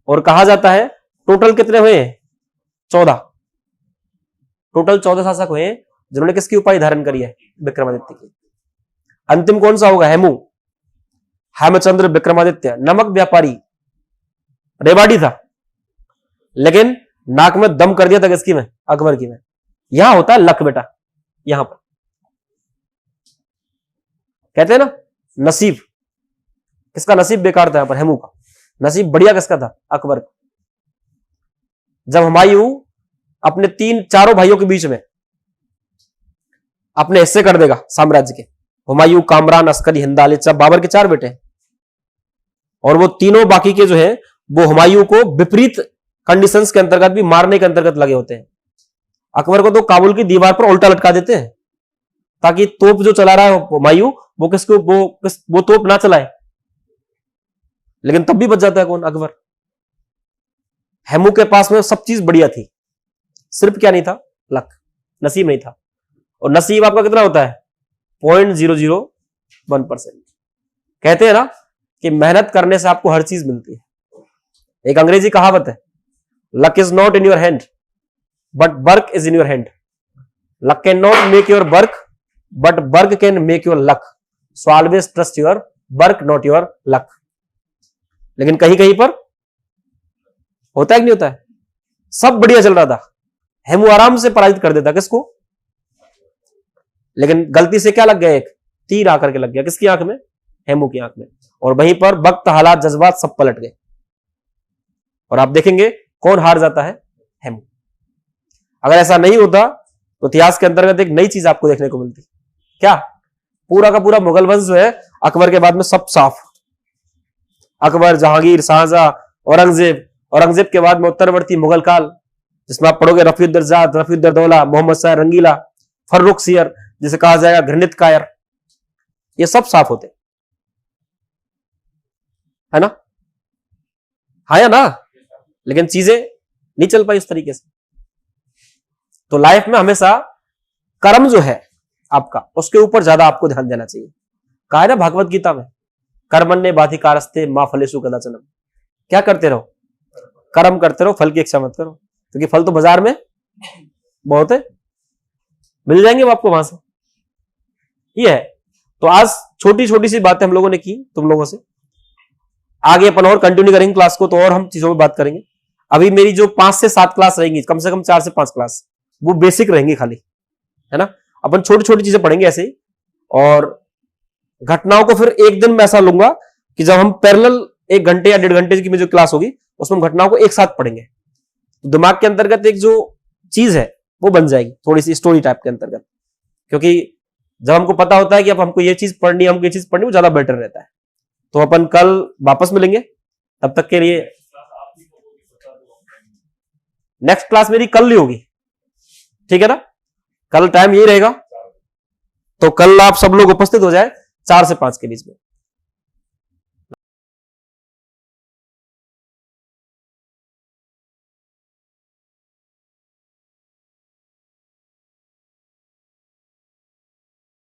और कहा जाता है टोटल कितने हुए, 14। टोटल 14 शासक हुए हैं जिन्होंने किसकी उपाधि धारण करी है? विक्रमादित्य की। अंतिम कौन सा होगा? हेमू, हेमचंद्र विक्रमादित्य। नमक व्यापारी, रेवाड़ी था, लेकिन नाक में दम कर दिया था किसकी में? अकबर की में। यहां होता है लक बेटा, यहां पर कहते हैं ना नसीब, किसका नसीब बेकार था? यहां पर हेमू का। नसीब बढ़िया किसका था? अकबर का। जब हुमायूं अपने चारों भाइयों के बीच में अपने हिस्से कर देगा साम्राज्य के, हुमायूं, कामरान, अस्करी, हिंदाल, सब बाबर के 4 बेटे हैं, और वो तीनों बाकी के जो है वो हुमायूं को विपरीत कंडीशंस के अंतर्गत भी मारने के अंतर्गत लगे होते हैं। अकबर को तो काबुल की दीवार पर उल्टा लटका देते हैं ताकि तोप जो चला रहा है हुमायूं वो तोप ना चलाए, लेकिन तब भी बच जाता है कौन? अकबर। हेमू के पास में सब चीज बढ़िया थी, सिर्फ क्या नहीं था? लक, नसीब नहीं था। और नसीब आपका कितना होता है? 0.001%। कहते हैं ना कि मेहनत करने से आपको हर चीज मिलती है। एक अंग्रेजी कहावत है, luck is not in your hand but work is in your hand. Luck can not make your work but work can make your luck. So always trust your work not your luck. लेकिन कहीं कहीं पर होता है कि नहीं होता है? सब बढ़िया चल रहा था, हेमू आराम से पराजित कर देता किसको? लेकिन गलती से क्या लग गया? एक तीर आकर के लग गया किसकी आंख में? हेमू की आंख में। और वहीं पर वक्त, हालात, जज्बात सब पलट गए, और आप देखेंगे कौन हार जाता है? हेमू। अगर ऐसा नहीं होता तो इतिहास के अंतर्गत एक नई चीज आपको देखने को मिलती। क्या? पूरा का पूरा मुगल वंश जो है अकबर के बाद में सब साफ। अकबर, जहांगीर, शाहजहां, औरंगजेब, औरंगजेब के बाद में उत्तरवर्ती मुगल काल, जिसमें आप पढ़ोगे रफीउद्दौला, रफीउद्दौला, मोहम्मद शाह रंगीला, फर्रुख सियर, जिसे कहा जाएगा घृणित कायर, ये सब साफ होते है ना? हाँ या ना? लेकिन चीजें नहीं चल पाई उस तरीके से। तो लाइफ में हमेशा कर्म जो है आपका, उसके ऊपर ज्यादा आपको ध्यान देना चाहिए। कहा है ना भागवत गीता में, कर्मण्ये बाधिकारस्ते मां फलेषु कदाचन। क्या करते रहो? कर्म करते रहो, फल की इच्छा मत करो, क्योंकि फल तो बाजार में बहुत है, मिल जाएंगे वो आपको वहां से। ये है। तो आज छोटी छोटी सी बातें हम लोगों ने की तुम लोगों से। आगे अपन और कंटिन्यू करेंगे क्लास को, तो और हम चीजों में बात करेंगे। अभी मेरी जो 5 से 7 क्लास रहेंगी, कम से कम 4 से 5 क्लास, वो बेसिक रहेंगी खाली, है ना? अपन छोटी छोटी चीजें पढ़ेंगे ऐसे ही, और घटनाओं को फिर एक दिन में ऐसा लूंगा कि जब हम पैरेलल 1 घंटे या 1.5 घंटे की जो क्लास होगी उसमें घटनाओं को एक साथ पढ़ेंगे, तो दिमाग के अंतर्गत एक जो चीज है वो बन जाएगी, थोड़ी सी स्टोरी टाइप के अंतर्गत। क्योंकि जब हमको पता होता है कि अब हमको ये चीज पढ़नी है, हमको ये चीज पढ़नी, वो ज्यादा बेटर रहता है। तो अपन कल वापस मिलेंगे, तब तक के लिए नेक्स्ट क्लास मेरी कल ही होगी, ठीक है ना? कल टाइम यही रहेगा, तो कल आप सब लोग उपस्थित हो जाए 4 से 5 के बीच में।